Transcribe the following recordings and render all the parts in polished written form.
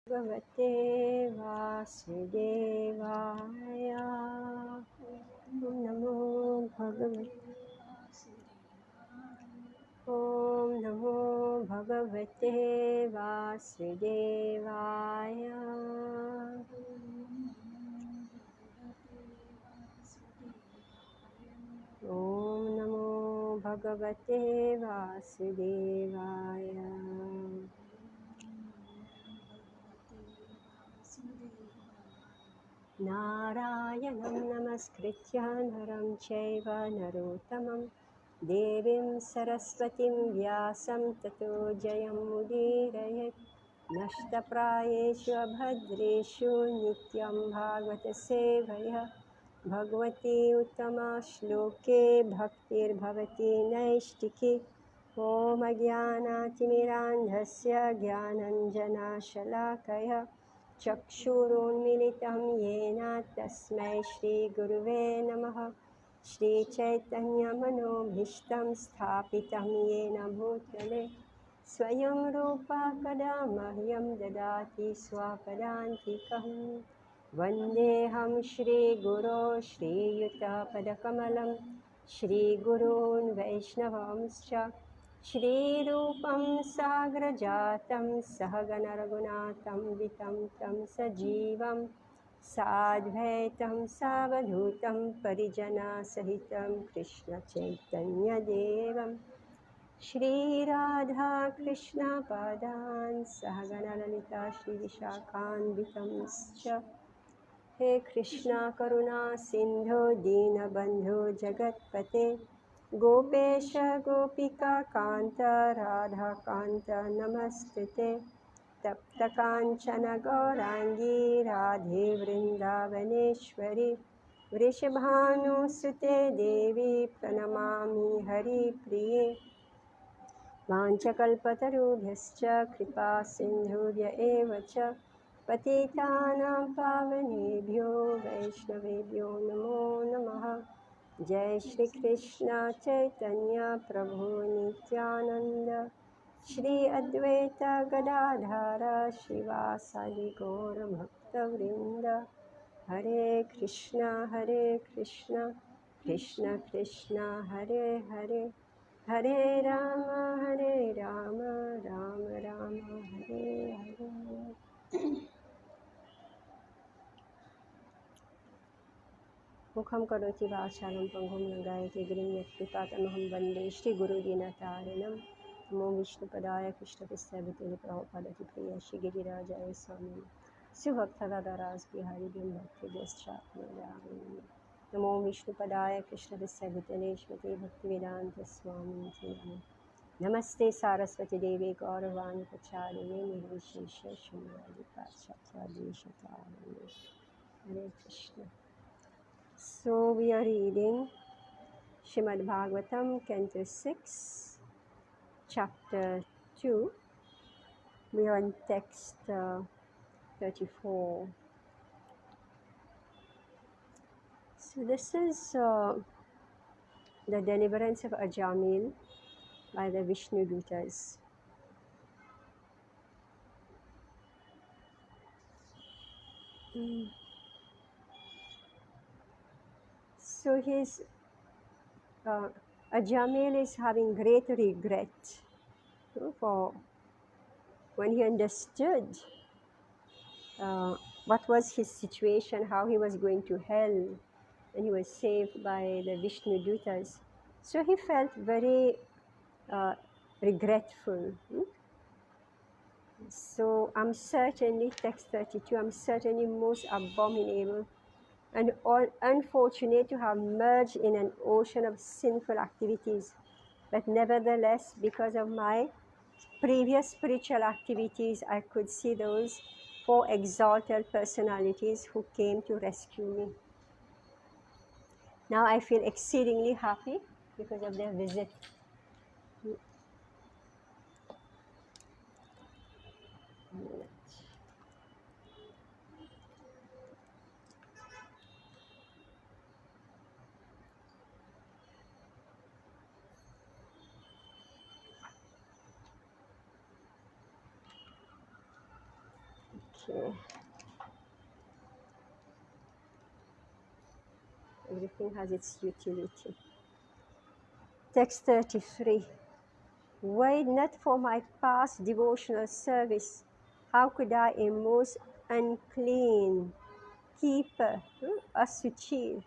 भगवते वासुदेवाय। ॐ नमो भगवते ॐ नमो भगवते वासुदेवाय। ॐ नमो भगवते वासुदेवाय। नारायणं नमस्कृत्य नरं चैव नरोत्तमं देवीं सरस्वतीं व्यासं ततो जयमुदीरयेत्। नष्टप्रायेषु अभद्रेषु नित्यं भागवतसेवया भगवती उत्तमा श्लोके भक्तिर्भवती नैष्टिकी। ॐ अज्ञानातिमिरान्धस्य ज्ञानञ्जनशलाकया चक्षुरुन्मिलितं येन तस्मै श्रीगुरुवे नमः। श्रीचैतन्यमनोभीष्टं स्थापितं येन भूतले स्वयं रूपा कदा मह्यं ददाति स्वपदान्तिकम्। वन्देऽहं श्रीगुरो श्रीयुतपदकमलं श्रीगुरून् वैष्णवांश्च श्रीरूपं साग्रजातं सहगणरघुनाथं वितं तं सजीवं साद्वैतं सावधूतं परिजनसहितं कृष्णचैतन्यदेवं श्रीराधाकृष्णपादान् सहगणललिता श्रीविशाखान्वितंश्च। हे कृष्णा करुणा सिन्धो दीनबन्धो जगत्पते गोपेश गोपिका कान्त राधाकान्त नमस्तुते। तप्तकाञ्चन गौराङ्गी राधे वृन्दावनेश्वरी वृषभानुसुते देवी प्रणमामि हरिप्रिये। वाञ्छकल्पतरुभ्यश्च कृपा सिन्धुभ्य एव च पतितानां पावनेभ्यो वैष्णवेभ्यो नमो नमः। जय श्री कृष्ण चैतन्य प्रभु नित्यानंद श्री अद्वैत गदाधर शिवासादि गौर भक्तवृंद। हरे कृष्णा कृष्ण कृष्ण हरे हरे हरे राम राम राम हरे हरे। मुखं करोति वाचालं पङ्गुं लङ्घयति गिरिं यत्कृपातमहं वन्दे श्रीगुरुदीनतारिणं। नमो विष्णुपदाय कृष्णप्रेष्ठाभिते प्रभुपादति प्रिय श्रीगिरिराजाय स्वामिने सुभक्तदादाराज बिहारी भक्तिजश्चात्मजामिने। नमो विष्णुपदाय कृष्णप्रेष्ठाभिते श्रीमते भक्तिवेदान्त स्वामिने नमः। नमस्ते सारस्वती देवी गौरवाणी प्रचारिणे निर्विशेष शून्यवादी पाश्चात्यादेशतारिणे। हरे Krishna. So we are reading Shrimad Bhagavatam, Canto 6, Chapter 2. We are on text 34. So this is the deliverance of Ajamil by the Vishnu Dutas. So Ajamil is having great regret for when he understood what was his situation, how he was going to hell, and he was saved by the Vishnu Dutas. So he felt very regretful. So I'm certainly, text 32, I'm certainly most abominable and unfortunate to have merged in an ocean of sinful activities. But nevertheless, because of my previous spiritual activities, I could see those four exalted personalities who came to rescue me. Now I feel exceedingly happy because of their visit. Okay. Everything has its utility. Text 33. Were it not for my past devotional service, how could I, a most unclean keeper, asuchi,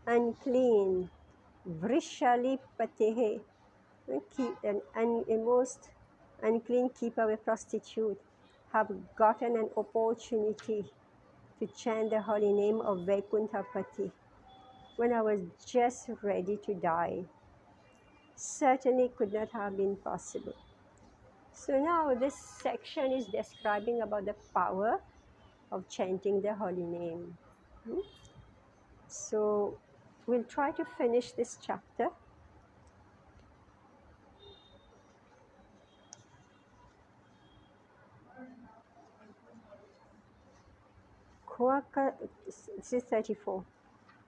unclean, vrishalipatehe, a most unclean keeper, a prostitute, have gotten an opportunity to chant the holy name of Vaikuntapati when I was just ready to die? Certainly could not have been possible. So now this section is describing about the power of chanting the holy name. Hmm? So we'll try to finish this chapter. This is 34.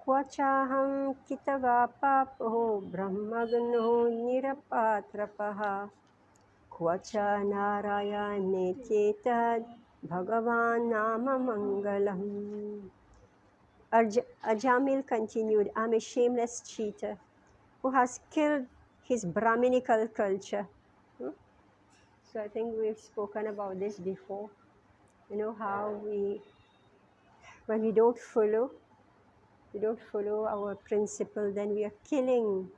Kwachaham kitava papo brahmagno nirapatrapaha Kvacha narayane chetad bhagavan nama mangalam. Ajamil continued, I'm a shameless cheater who has killed his Brahminical culture. Hmm? So I think we've spoken about this before. You know how when we don't follow our principle, then we are killing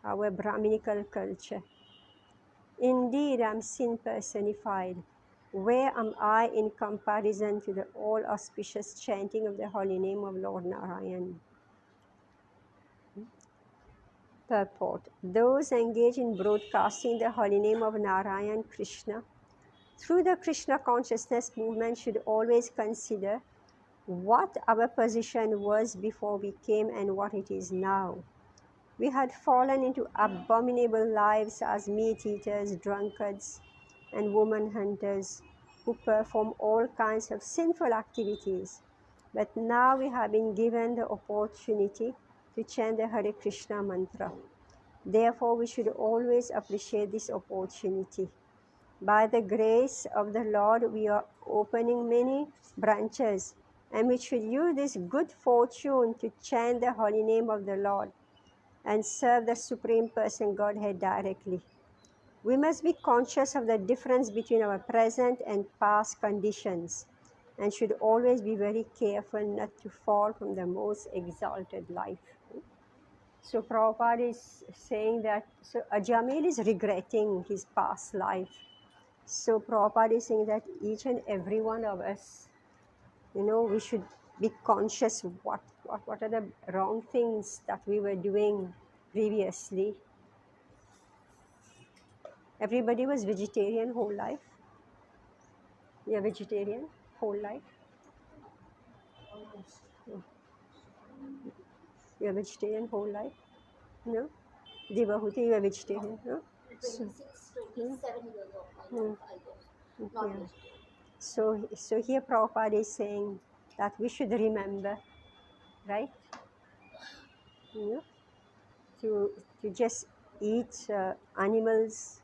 our Brahminical culture. Indeed, I'm sin personified. Where am I in comparison to the all auspicious chanting of the holy name of Lord Narayan? Purport. Those engaged in broadcasting the holy name of Narayan Krishna through the Krishna consciousness movement should always consider what our position was before we came and what it is now. We had fallen into abominable lives as meat eaters, drunkards, and woman hunters who perform all kinds of sinful activities. But now we have been given the opportunity to chant the Hare Krishna mantra. Therefore, we should always appreciate this opportunity. By the grace of the Lord, we are opening many branches, and we should use this good fortune to chant the holy name of the Lord and serve the Supreme Person Godhead directly. We must be conscious of the difference between our present and past conditions and should always be very careful not to fall from the most exalted life. So Prabhupada is saying that, so Ajamil is regretting his past life. So Prabhupada is saying that each and every one of us, we should be conscious of what are the wrong things that we were doing previously. Everybody was vegetarian whole life. You're vegetarian whole life. You're vegetarian whole life. No? Devahuti, you are vegetarian. No? 26, 27 years of my life, I was not Yeah. vegetarian. So here Prabhupada is saying that we should remember, right? You know, to just eat animals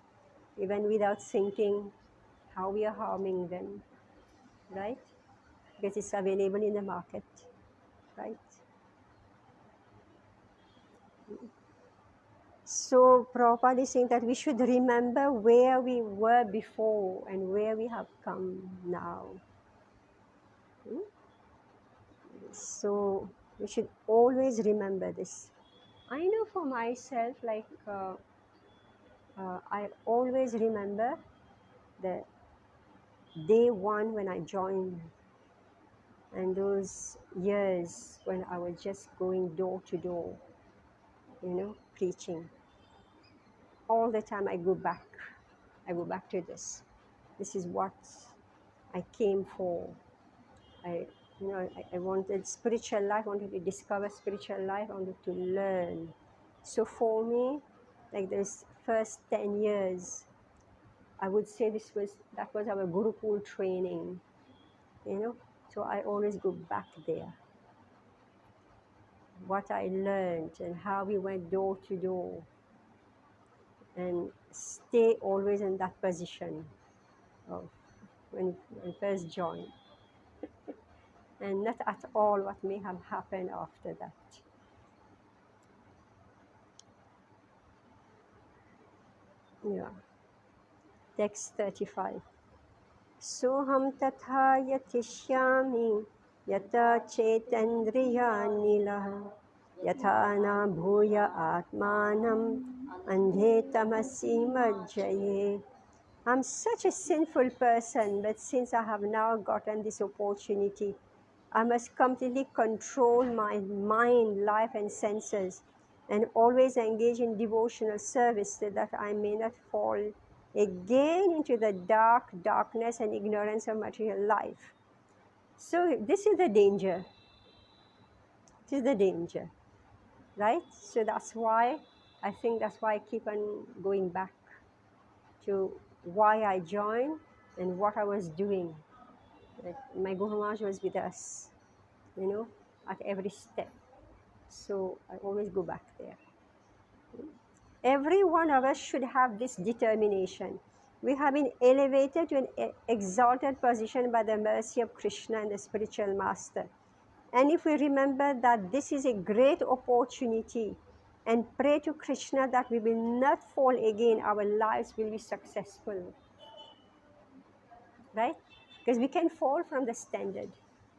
even without thinking how we are harming them, right? Because it's available in the market, right? So Prabhupada is saying that we should remember where we were before and where we have come now. Hmm? So we should always remember this. I know for myself, I always remember the day one when I joined, and those years when I was just going door to door, preaching. All the time I go back. I go back to this. This is what I came for. I wanted spiritual life, wanted to discover spiritual life, wanted to learn. So for me, like this first 10 years, I would say that was our Gurukul training, you know. So I always go back there. What I learned and how we went door to door and stay always in that position of when I first joined. and not at all what may have happened after that. Yeah. Text 35. Soham tatha yatishyami yata chetandriyanila yatha na bhuya atmanam andhe tamasi majjaye. I'm such a sinful person, but since I have now gotten this opportunity, I must completely control my mind, life, and senses, and always engage in devotional service so that I may not fall again into the darkness and ignorance of material life. So, this is the danger. This is the danger, right? So, that's why I keep on going back to why I joined and what I was doing. Like my Guru Maharaj was with us, at every step. So I always go back there. Every one of us should have this determination. We have been elevated to an exalted position by the mercy of Krishna and the spiritual master. And if we remember that this is a great opportunity and pray to Krishna that we will not fall again, our lives will be successful. Right? Because we can fall from the standard.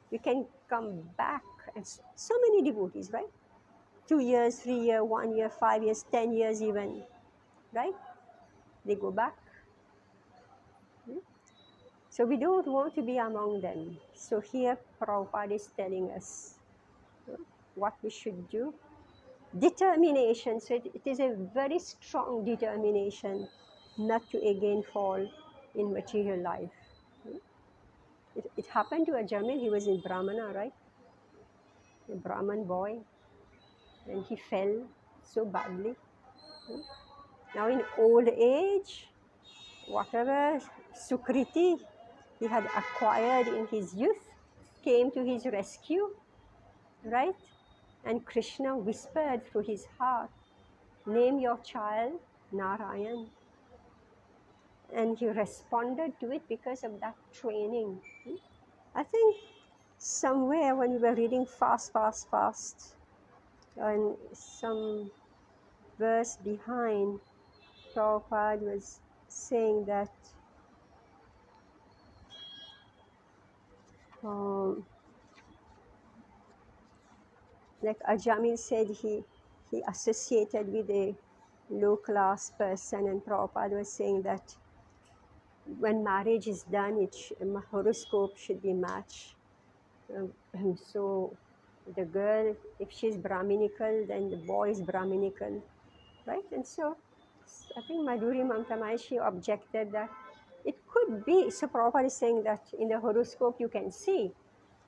We can come back. And so many devotees, right? 2 years, 3 years, 1 year, 5 years, 10 years even, right? They go back. So we don't want to be among them. So here Prabhupada is telling us what we should do. Determination. So it is a very strong determination not to again fall in material life. It happened to a Jamil. He was in Brahmana, right? A Brahman boy. And he fell so badly. Now in old age, whatever Sukriti he had acquired in his youth came to his rescue, right? And Krishna whispered through his heart, name your child Narayan. And he responded to it because of that training. I think somewhere when we were reading fast, and some verse behind, Prabhupada was saying that like Ajamil said, he associated with a low class person, and Prabhupada was saying that when marriage is done, horoscope should be matched. So the girl, if she's Brahminical, then the boy is Brahminical, right? And so I think Madhuri Mamtamai, she objected that it could be. So Prabhupada is saying that in the horoscope you can see,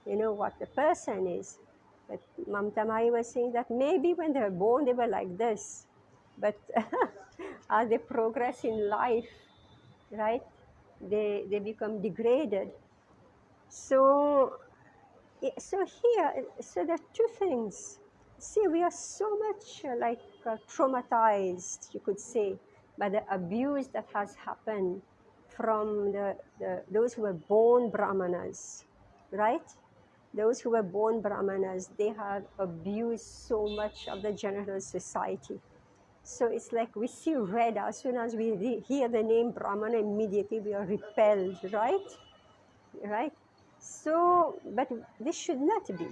what the person is. But Mamta Mai was saying that maybe when they were born, they were like this. But as they progress in life, right, they become degraded. So, so there are two things. See, we are so much traumatized, you could say, by the abuse that has happened from those who were born Brahmanas, right? Those who were born Brahmanas, they have abused so much of the general society. So it's like we see red as soon as we hear the name Brahmana, immediately we are repelled, right? Right? So, but this should not be.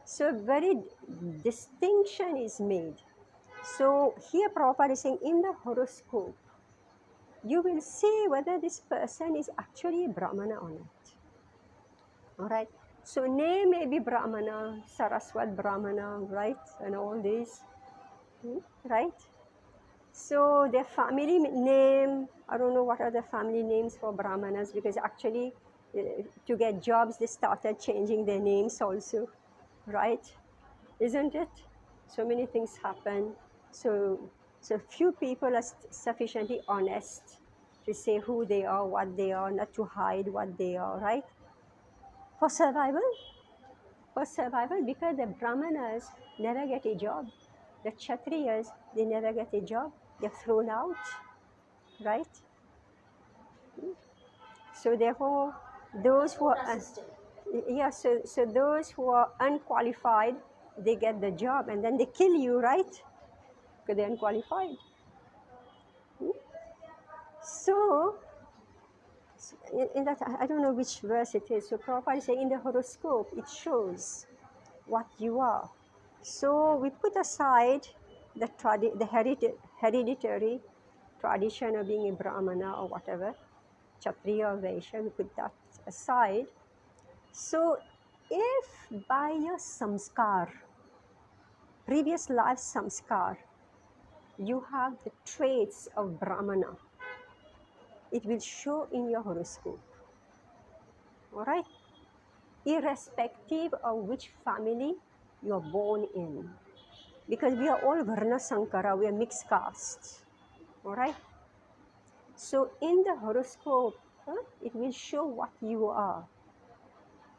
So, very distinction is made. So, here Prabhupada is saying in the horoscope, you will see whether this person is actually a Brahmana or not. All right. So name may be Brahmana, Saraswat Brahmana, right? And all these, right? So their family name, I don't know what are the family names for Brahmanas, because actually to get jobs, they started changing their names also, right? Isn't it? So many things happen. So few people are sufficiently honest to say who they are, what they are, not to hide what they are, right? For survival, because the Brahmanas never get a job. The Kshatriyas, they never get a job. They're thrown out, right? So therefore, those who are, Yeah, so those who are unqualified, they get the job and then they kill you, right? Because they're unqualified. So, in that, I don't know which verse it is. So Prabhupada is saying in the horoscope, it shows what you are. So we put aside the, hereditary tradition of being a Brahmana or whatever, Kshatriya or Vaishya, we put that aside. So if by your samskar, previous life samskar, you have the traits of Brahmana, it will show in your horoscope. All right? Irrespective of which family you are born in. Because we are all Varna Sankara, we are mixed caste. All right? So in the horoscope, it will show what you are.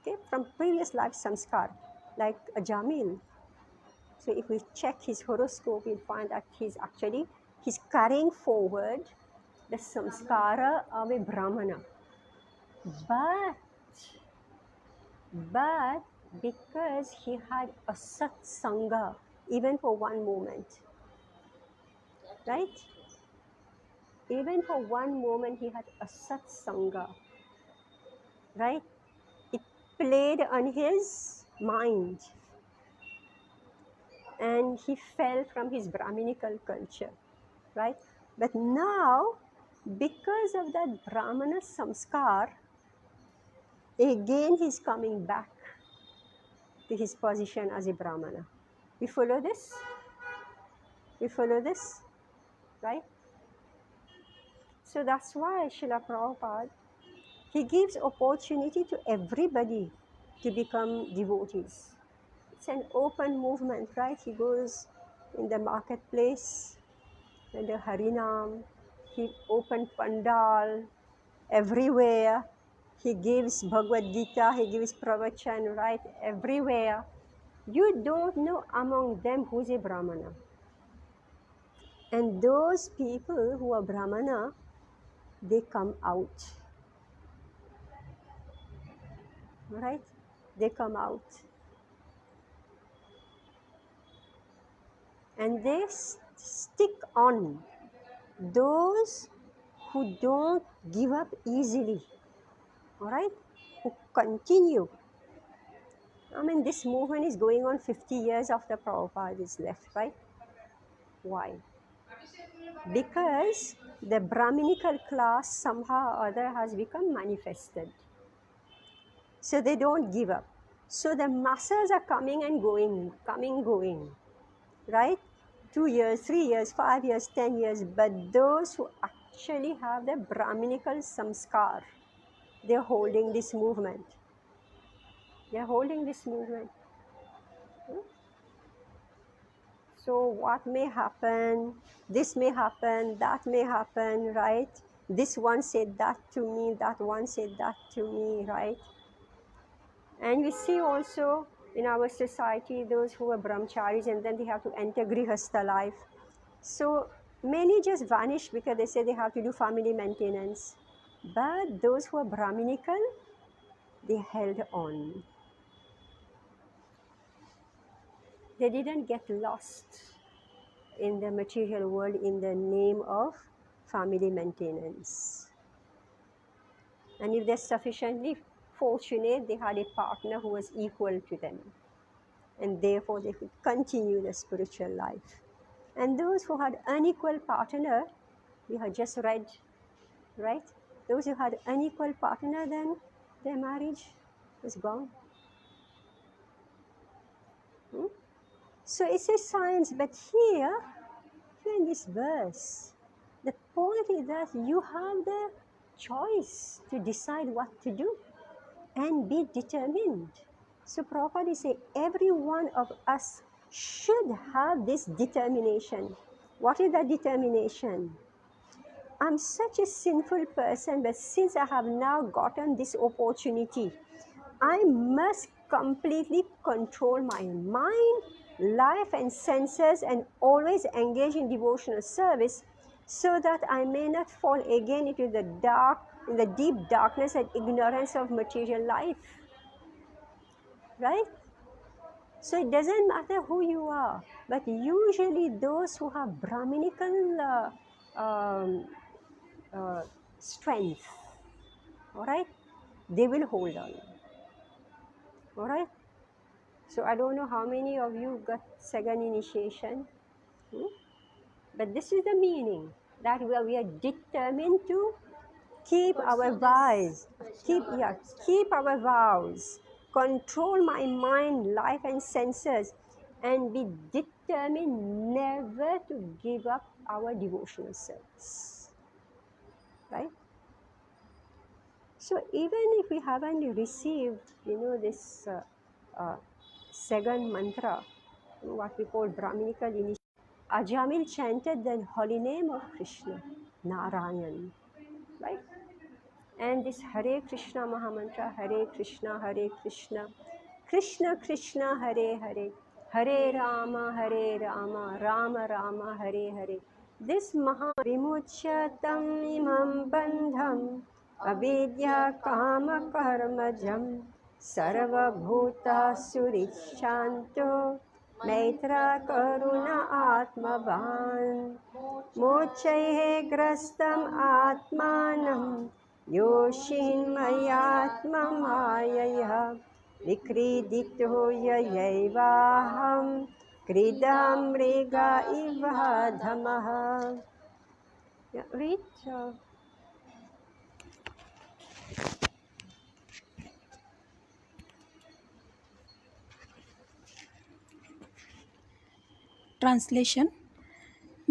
Okay? From previous life samskar, like a Jamil. So if we check his horoscope, we'll find that he's carrying forward the samskara of a Brahmana. But because he had a satsanga, even for one moment, right? Even for one moment, he had a satsanga, right? It played on his mind, and he fell from his Brahminical culture, right? But now, because of that Brahmana samskar, again he's coming back to his position as a Brahmana. We follow this? We follow this? Right? So that's why Srila Prabhupada, he gives opportunity to everybody to become devotees. It's an open movement, right? He goes in the marketplace, in the Harinam, he opened Pandal everywhere. He gives Bhagavad Gita, he gives Pravachan, right? Everywhere. You don't know among them who's a Brahmana. And those people who are Brahmana, they come out. Right? They come out. And they stick on. Those who don't give up easily. All right? Who continue. I mean, this movement is going on 50 years after Prabhupada is left, right? Why? Because the Brahminical class somehow or other has become manifested. So they don't give up. So the masses are coming and going, right? 2 years, 3 years, 5 years, 10 years. But those who actually have the Brahminical samskar, they're holding this movement. They're holding this movement. So what may happen, this may happen, that may happen, right? This one said that to me, that one said that to me, right? And we see also in our society those who are brahmacharis and then they have to enter grihastha life. So many just vanish because they say they have to do family maintenance. But those who are brahminical, they held on. They didn't get lost in the material world in the name of family maintenance. And if they're sufficiently fortunate, they had a partner who was equal to them. And therefore they could continue the spiritual life. And those who had unequal partner, we had just read, right? Those who had unequal partner, then their marriage was gone. So it's a science, but here in this verse, the point is that you have the choice to decide what to do and be determined. So Prabhupada is saying every one of us should have this determination. What is that determination? I'm such a sinful person, but since I have now gotten this opportunity, I must completely control my mind, life, and senses and always engage in devotional service so that I may not fall again into the deep darkness and ignorance of material life. right? So it doesn't matter who you are, but usually those who have Brahminical um, uh, strength, all right, they will hold on, all right. So I don't know how many of you got second initiation, hmm? But this is the meaning that we are determined to keep our vows, keep our vows, control my mind, life, and senses, and be determined never to give up our devotional service. Right? So even if we haven't received, this uh, second mantra, what we call Brahminical initiation, Ajamil chanted the holy name of Krishna, Narayan, right? And this Hare Krishna Mahamantra, Hare Krishna, Krishna Krishna, Hare Hare, Hare Rama, Rama Rama, Hare Hare. This Maha Vimuchyatam imam bandham, avidya kama karmajam, sarva bhuta surichanto, maitra karuna atmavan, mochaihe grastam atmanam, योषिन्मयात्ममायया विक्रीडितो ययैवाहं क्रीडामृगा इव धमः. Yeah, read. Translation.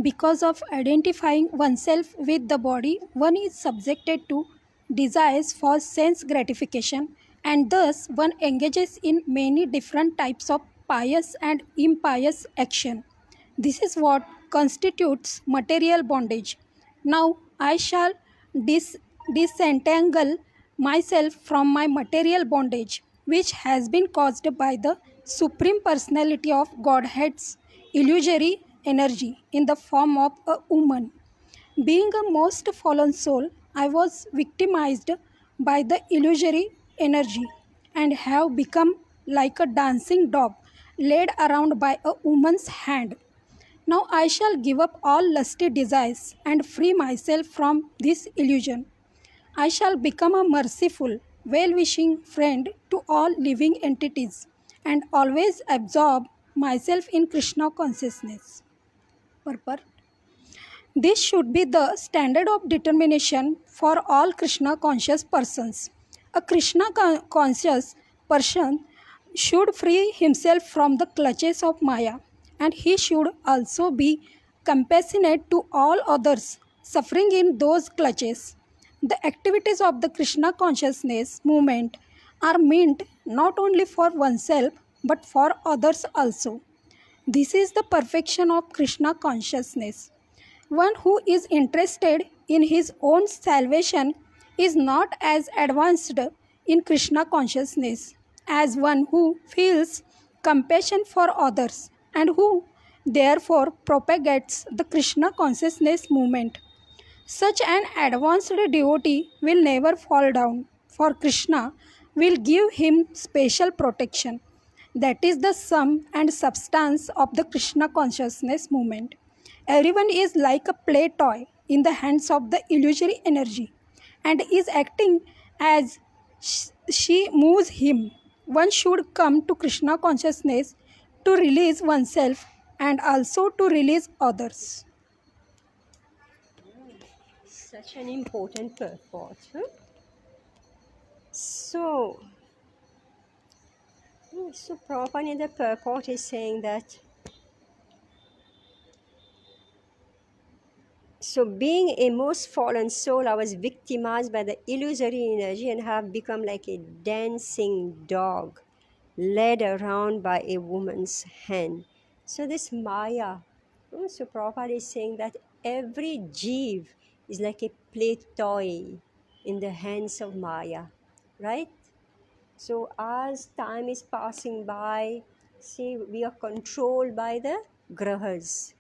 Because of identifying oneself with the body, one is subjected to desires for sense gratification, and thus one engages in many different types of pious and impious action. This is what constitutes material bondage. Now I shall disentangle myself from my material bondage, which has been caused by the Supreme Personality of Godhead's illusory energy in the form of a woman. Being a most fallen soul, I was victimized by the illusory energy and have become like a dancing dog led around by a woman's hand. Now I shall give up all lusty desires and free myself from this illusion. I shall become a merciful, well wishing friend to all living entities and always absorb myself in Krishna consciousness. Purport. This should be the standard of determination for all Krishna conscious persons. A Krishna conscious person should free himself from the clutches of Maya, and he should also be compassionate to all others suffering in those clutches. The activities of the Krishna consciousness movement are meant not only for oneself but for others also. This is the perfection of Krishna consciousness. One who is interested in his own salvation is not as advanced in Krishna consciousness as one who feels compassion for others and who therefore propagates the Krishna consciousness movement. Such an advanced devotee will never fall down, for Krishna will give him special protection. That is the sum and substance of the Krishna consciousness movement. Everyone is like a play toy in the hands of the illusory energy and is acting as she moves him. One should come to Krishna consciousness to release oneself and also to release others. Such an important purport. Huh? So Prabhupada in the purport is saying that, so being a most fallen soul, I was victimized by the illusory energy and have become like a dancing dog led around by a woman's hand. So this Maya, so Prabhupada is saying that every jeev is like a play toy in the hands of Maya, right? So as time is passing by, see, we are controlled by the grahas,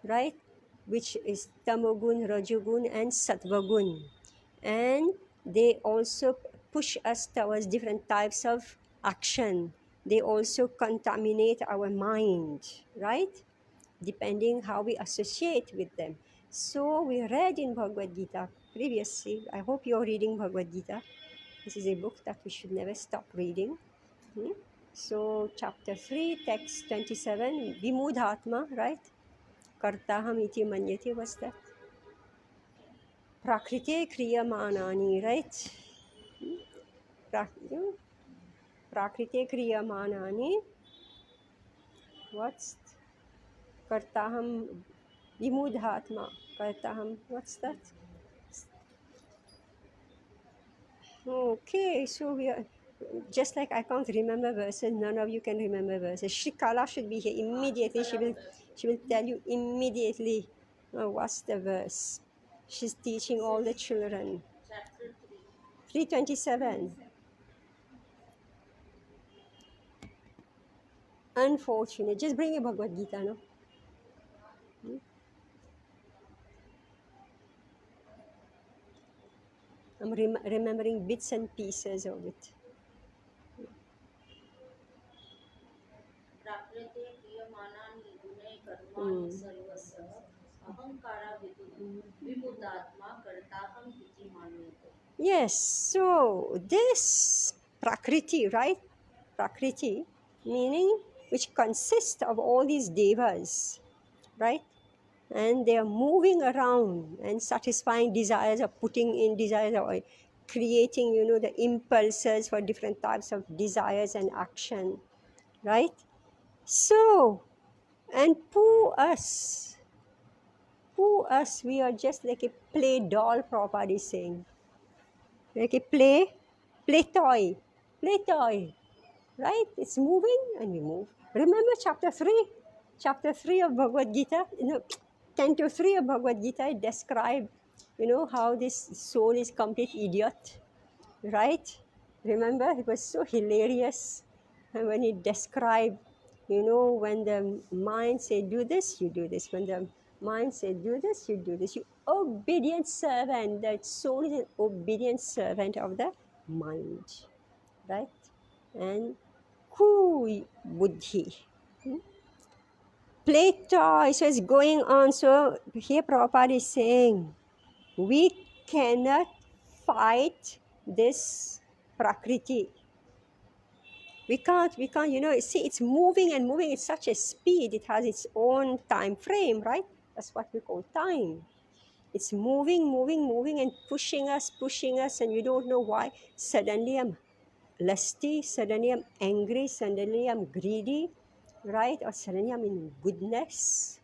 right? Which is tamogun, rajogun, and sattvagun. And they also push us towards different types of action, they also contaminate our mind, right? Depending how we associate with them. So we read in Bhagavad Gita previously. I hope you're reading Bhagavad Gita. This is a book that we should never stop reading. So chapter 3, text 27, Vimudhatma, right? Kartaham iti manyate, what's that? Prakrite kriyamanani, right? Prakrite kriyamanani. What's Kartaham Vimudhatma? Kartaham, what's that? Okay, so we are just like I can't remember verses, none of you can remember verses. Shikala should be here immediately. She will tell you immediately what's the verse. She's teaching all the children. Chapter 327. Unfortunate. Just bring your Bhagavad Gita, no? I'm remembering bits and pieces of it. Prakrite kriyamanani gunai karmani sarvasya ahankara vimudatma kartaham iti manyate. Yes, so this Prakriti, right? Prakriti, meaning which consists of all these devas, right? And they are moving around and satisfying desires, or putting in desires, or creating, the impulses for different types of desires and action, right? So, and poor us, we are just like a play doll, Prabhupada is saying. Like a play toy, right? It's moving and we move. Remember chapter 3 of Bhagavad Gita, canto 3 of Bhagavad Gita, it described, how this soul is complete idiot, right? Remember, it was so hilarious when he described, when the mind said do this, you do this. When the mind said do this, you do this. You obedient servant. That soul is an obedient servant of the mind, right? And who would he? Play toy. So it's going on. So here Prabhupada is saying, we cannot fight this Prakriti. We can't, see, it's moving and moving at such a speed. It has its own time frame, right? That's what we call time. It's moving, and pushing us, and you don't know why. Suddenly I'm lusty, suddenly I'm angry, suddenly I'm greedy, right? Or suddenly I'm in goodness,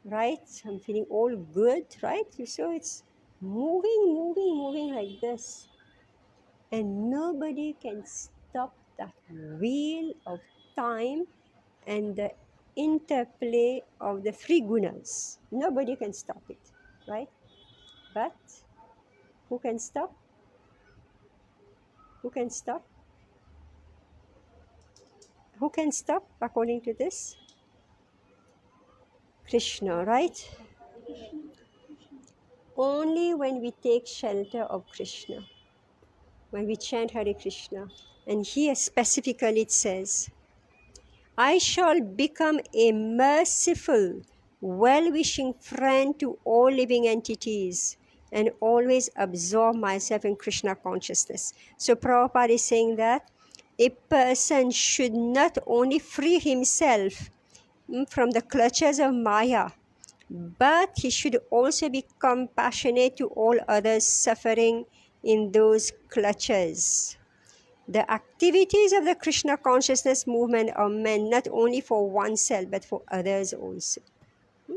right? I'm feeling all good, right? So it's moving like this. And nobody can stop that wheel of time and the interplay of the three gunas. Nobody can stop it, right? But who can stop? Who can stop? Who can stop according to this? Krishna, right? Only when we take shelter of Krishna, when we chant Hare Krishna. And here specifically it says, I shall become a merciful, well-wishing friend to all living entities and always absorb myself in Krishna consciousness. So Prabhupada is saying that a person should not only free himself from the clutches of Maya, but he should also be compassionate to all others suffering in those clutches. The activities of the Krishna consciousness movement are meant not only for oneself but for others also.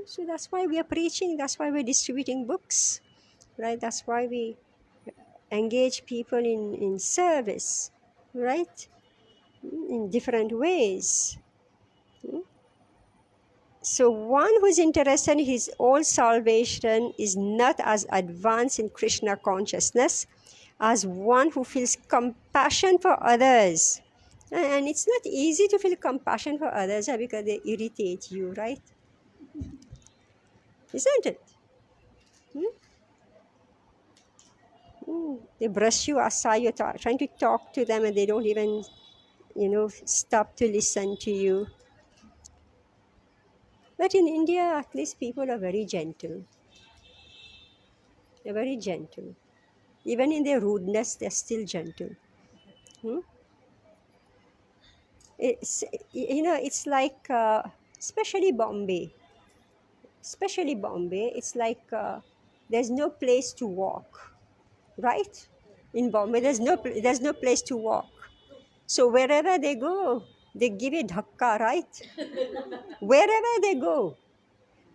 So that's why we are preaching, that's why we're distributing books, right? That's why we engage people in service, right? In different ways. So one who is interested in his own salvation is not as advanced in Krishna consciousness as one who feels compassion for others. And it's not easy to feel compassion for others because they irritate you, right? Isn't it? They brush you aside, you're trying to talk to them and they don't even stop to listen to you. But in India, at least people are very gentle. They're very gentle. Even in their rudeness, they're still gentle. Hmm? It's it's like especially Bombay. It's like there's no place to walk, right? In Bombay, there's no place to walk. So wherever they go, they give a dhakka, right? Wherever they go,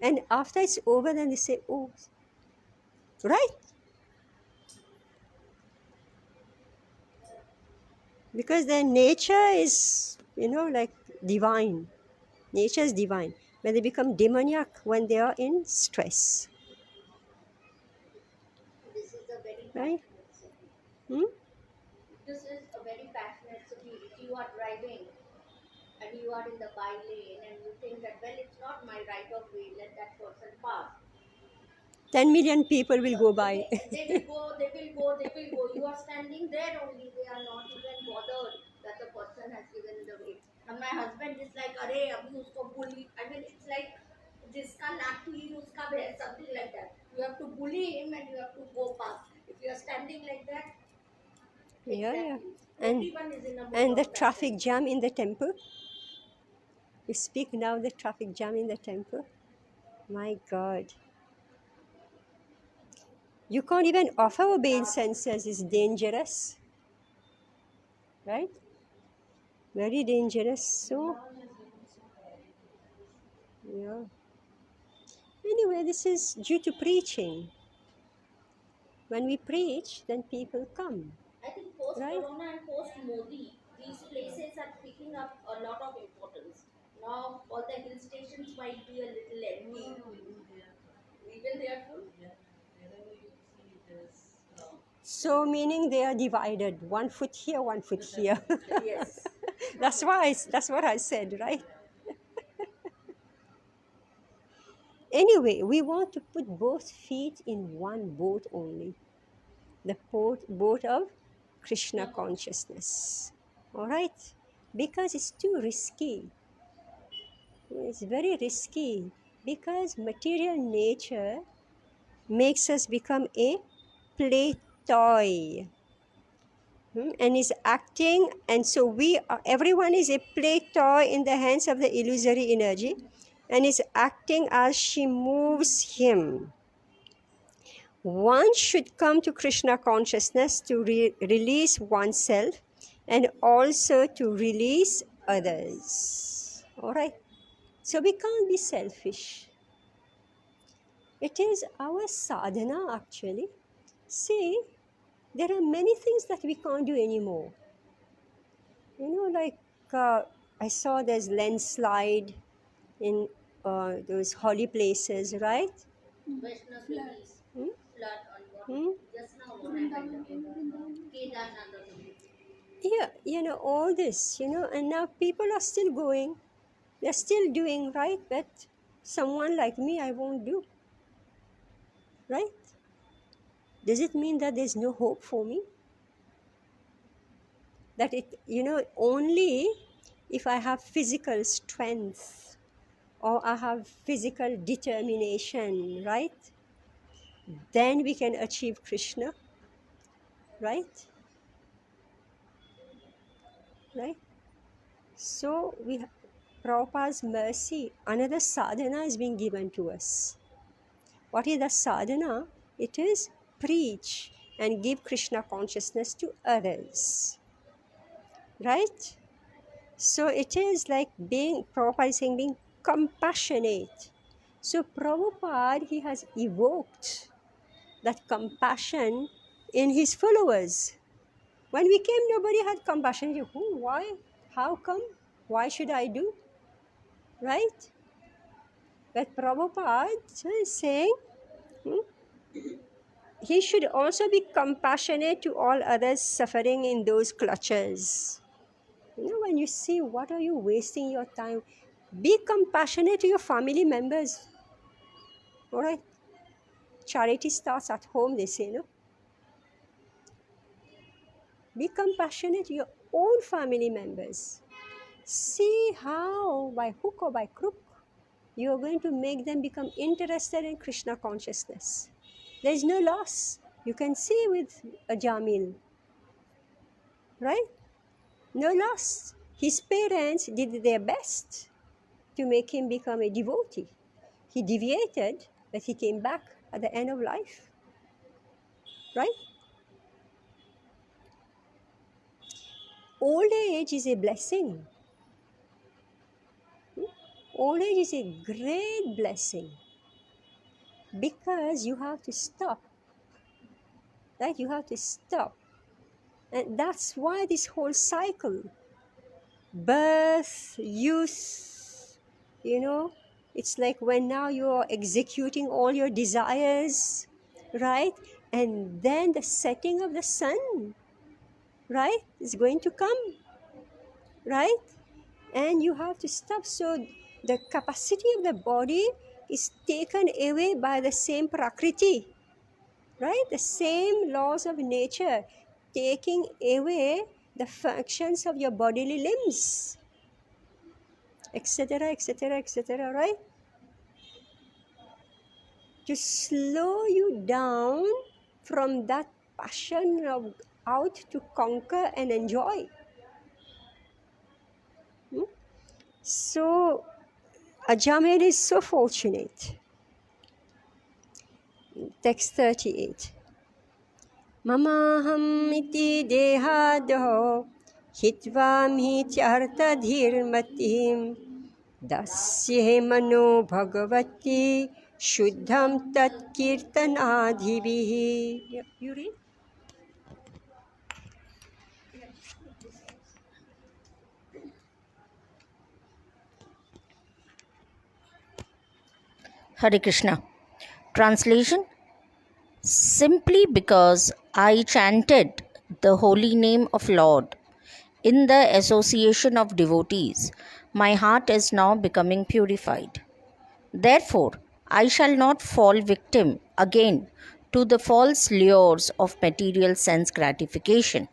and after it's over, then they say, "Oh, right," because their nature is, like divine. Nature is divine. But they become demoniac when they are in stress, This is a very right? passionate city. Hmm? This is a very passionate city. If you are driving and you are in the by lane and you think that, well, it's not my right of way, let that person pass. 10 million people will go by. They will go. You are standing there only. They are not even bothered that the person has given the way. And my husband is like, "Arey, abhi usko bully." I mean, it's like, "Jiska lathi, uska bhai," something like that. You have to bully him and you have to go past. If you are standing like that, Yeah, yeah. exactly. And Everyone is in a mood and the of that traffic kind. jam in the temple. You speak now the traffic jam in the temple. My God. You can't even offer obeisances. It's dangerous, right? Very dangerous. So, yeah. Anyway, this is due to preaching. When we preach, then people come, I think post right? Corona and post Modi, these places are picking up a lot of importance. Now all the hill stations might be a little empty. Even they are full. So, meaning they are divided, one foot here, one foot here. Yes. That's what I said, right? Anyway, we want to put both feet in one boat only, the boat of Krishna consciousness. All right? Because it's too risky. It's very risky because material nature makes us become a play toy. And is acting, and so everyone is a play toy in the hands of the illusory energy and is acting as she moves him. One should come to Krishna consciousness to release oneself and also to release others. All right? So we can't be selfish. It is our sadhana actually. See, there are many things that we can't do anymore. Like I saw there's landslide in those holy places, right? Vaishnav Devi Hmm? flood on what Hmm? just now what happened again? Kedarnath or something. Yeah, all this, and now people are still going. They're still doing, right? But someone like me, I won't do, right? Does it mean that there's no hope for me? That only if I have physical strength or I have physical determination, right? Then we can achieve Krishna, right? Right? So Prabhupada's mercy, another sadhana is being given to us. What is the sadhana? It is preach and give Krishna consciousness to others. Right? So it is like Prabhupada is saying, being compassionate. So Prabhupada, he has evoked that compassion in his followers. When we came, nobody had compassion. Who? Why? How come? Why should I do? Right? But Prabhupada is saying he should also be compassionate to all others suffering in those clutches. When you see what are you wasting your time, be compassionate to your family members. All right? Charity starts at home, they say, no? Be compassionate. own family members. See how, by hook or by crook, you are going to make them become interested in Krishna consciousness. There is no loss. You can see with a Jamil, right? No loss. His parents did their best to make him become a devotee. He deviated, but he came back at the end of life, right? Old age is a blessing. Old age is a great blessing because you have to stop, right? You have to stop. And that's why this whole cycle, birth, youth, it's like when now you're executing all your desires, right? And then the setting of the sun, right, is going to come, right? And you have to stop. So the capacity of the body is taken away by the same prakriti, right? The same laws of nature taking away the functions of your bodily limbs, etc., etc., etc., right? To slow you down from that passion of out to conquer and enjoy. So Ajamil is so fortunate. Text 38. Mamaham iti dehadho hitvam hityartadhirmatim dasye mano bhagavati shuddham tat kirtanadhibihi. You read? Hare Krishna. Translation: simply because I chanted the holy name of Lord in the association of devotees, my heart is now becoming purified. Therefore, I shall not fall victim again to the false lures of material sense gratification.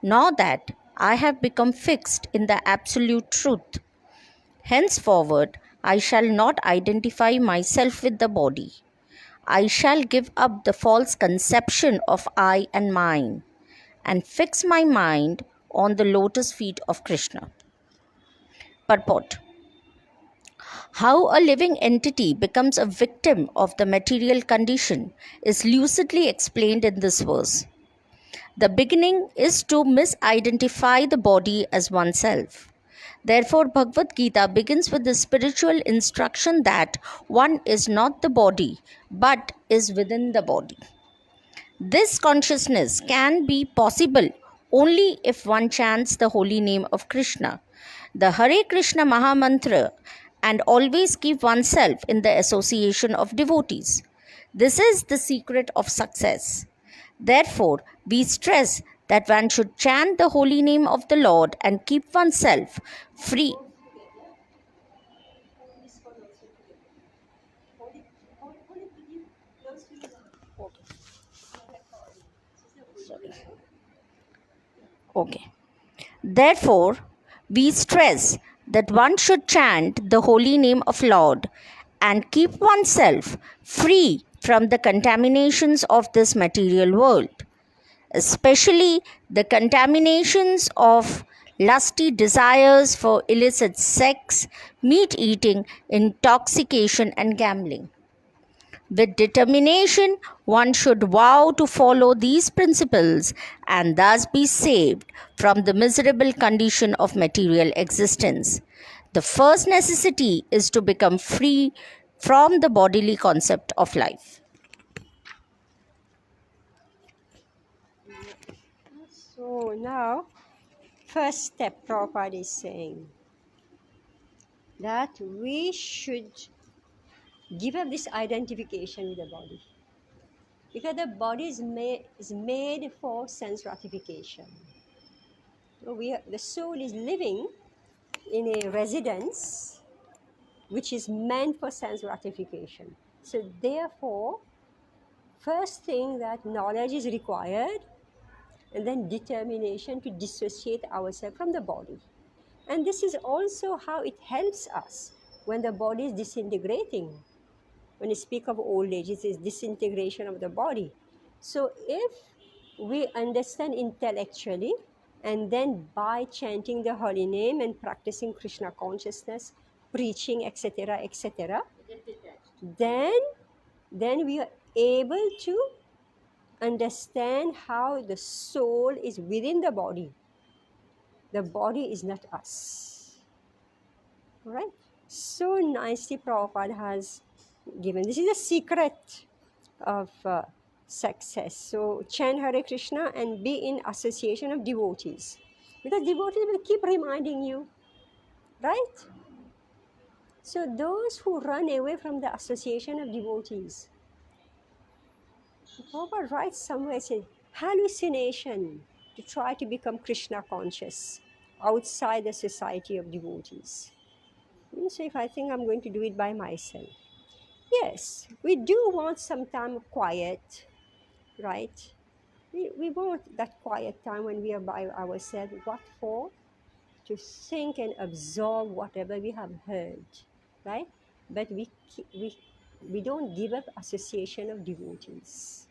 Now that I have become fixed in the absolute truth, henceforward I shall not identify myself with the body. I shall give up the false conception of I and mine and fix my mind on the lotus feet of Krishna. Purport: how a living entity becomes a victim of the material condition is lucidly explained in this verse. The beginning is to misidentify the body as oneself. Therefore, Bhagavad Gita begins with the spiritual instruction that one is not the body, but is within the body. This consciousness can be possible only if one chants the holy name of Krishna, the Hare Krishna Mahamantra, and always keep oneself in the association of devotees. This is the secret of success. Therefore, we stress that one should chant the holy name of the Lord and keep oneself free. Okay. Therefore, we stress that one should chant the holy name of Lord and keep oneself free from the contaminations of this material world, especially the contaminations of lusty desires for illicit sex, meat eating, intoxication, and gambling. With determination, one should vow to follow these principles and thus be saved from the miserable condition of material existence. The first necessity is to become free from the bodily concept of life. So now, first step, Prabhupada is saying that we should give up this identification with the body. Because the body is made for sense gratification. So the soul is living in a residence which is meant for sense gratification. So therefore, first thing that knowledge is required, and then determination to dissociate ourselves from the body. And this is also how it helps us when the body is disintegrating. When you speak of old age, it is disintegration of the body. So if we understand intellectually, and then by chanting the holy name and practicing Krishna consciousness, preaching, etc., etc., then we are able to understand how the soul is within the body. The body is not us. Right? So nicely Prabhupada has given. This is the secret of success. So chant Hare Krishna and be in association of devotees. Because devotees will keep reminding you, right? So those who run away from the association of devotees, Prabhupada writes somewhere, says, hallucination to try to become Krishna conscious outside the society of devotees. So if I think I'm going to do it by myself. Yes, we do want some time of quiet, right? We want that quiet time when we are by ourselves. What for? To think and absorb whatever we have heard, right? But we don't give up association of devotees.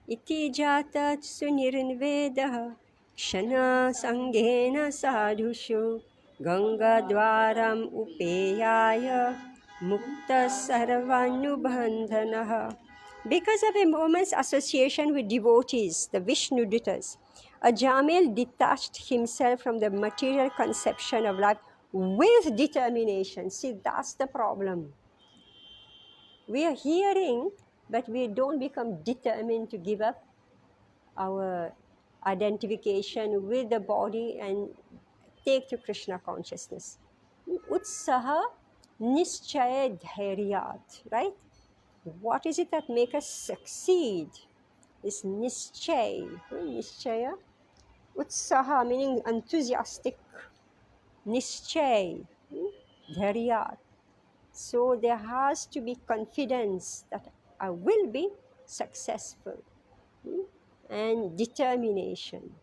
Iti jata sunirvedah shana sangena sadhushu ganga dwaram upeyaya mukta sarvanubandhanaha. Because of a moment's association with devotees, the Vishnudutas, Ajamil detached himself from the material conception of life with determination. See, that's the problem. We are hearing, but we don't become determined to give up our identification with the body and take to Krishna consciousness. Utsaha nischaya dhairyat, right? What is it that makes us succeed? Is nischay. Nischaya. Utsaha meaning enthusiastic. Nischay. Dhairyat. So there has to be confidence that I will be successful, and determination.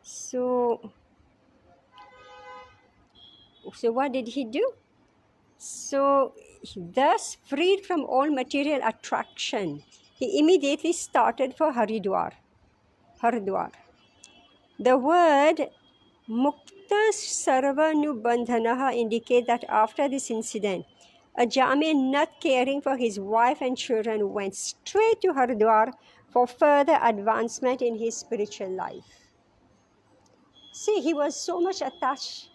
So what did he do? So thus freed from all material attraction, he immediately started for Haridwar. The word Mukta Sarvanubandhanaha indicate that after this incident, Ajami, not caring for his wife and children, went straight to Haridwar for further advancement in his spiritual life. See, he was so much attached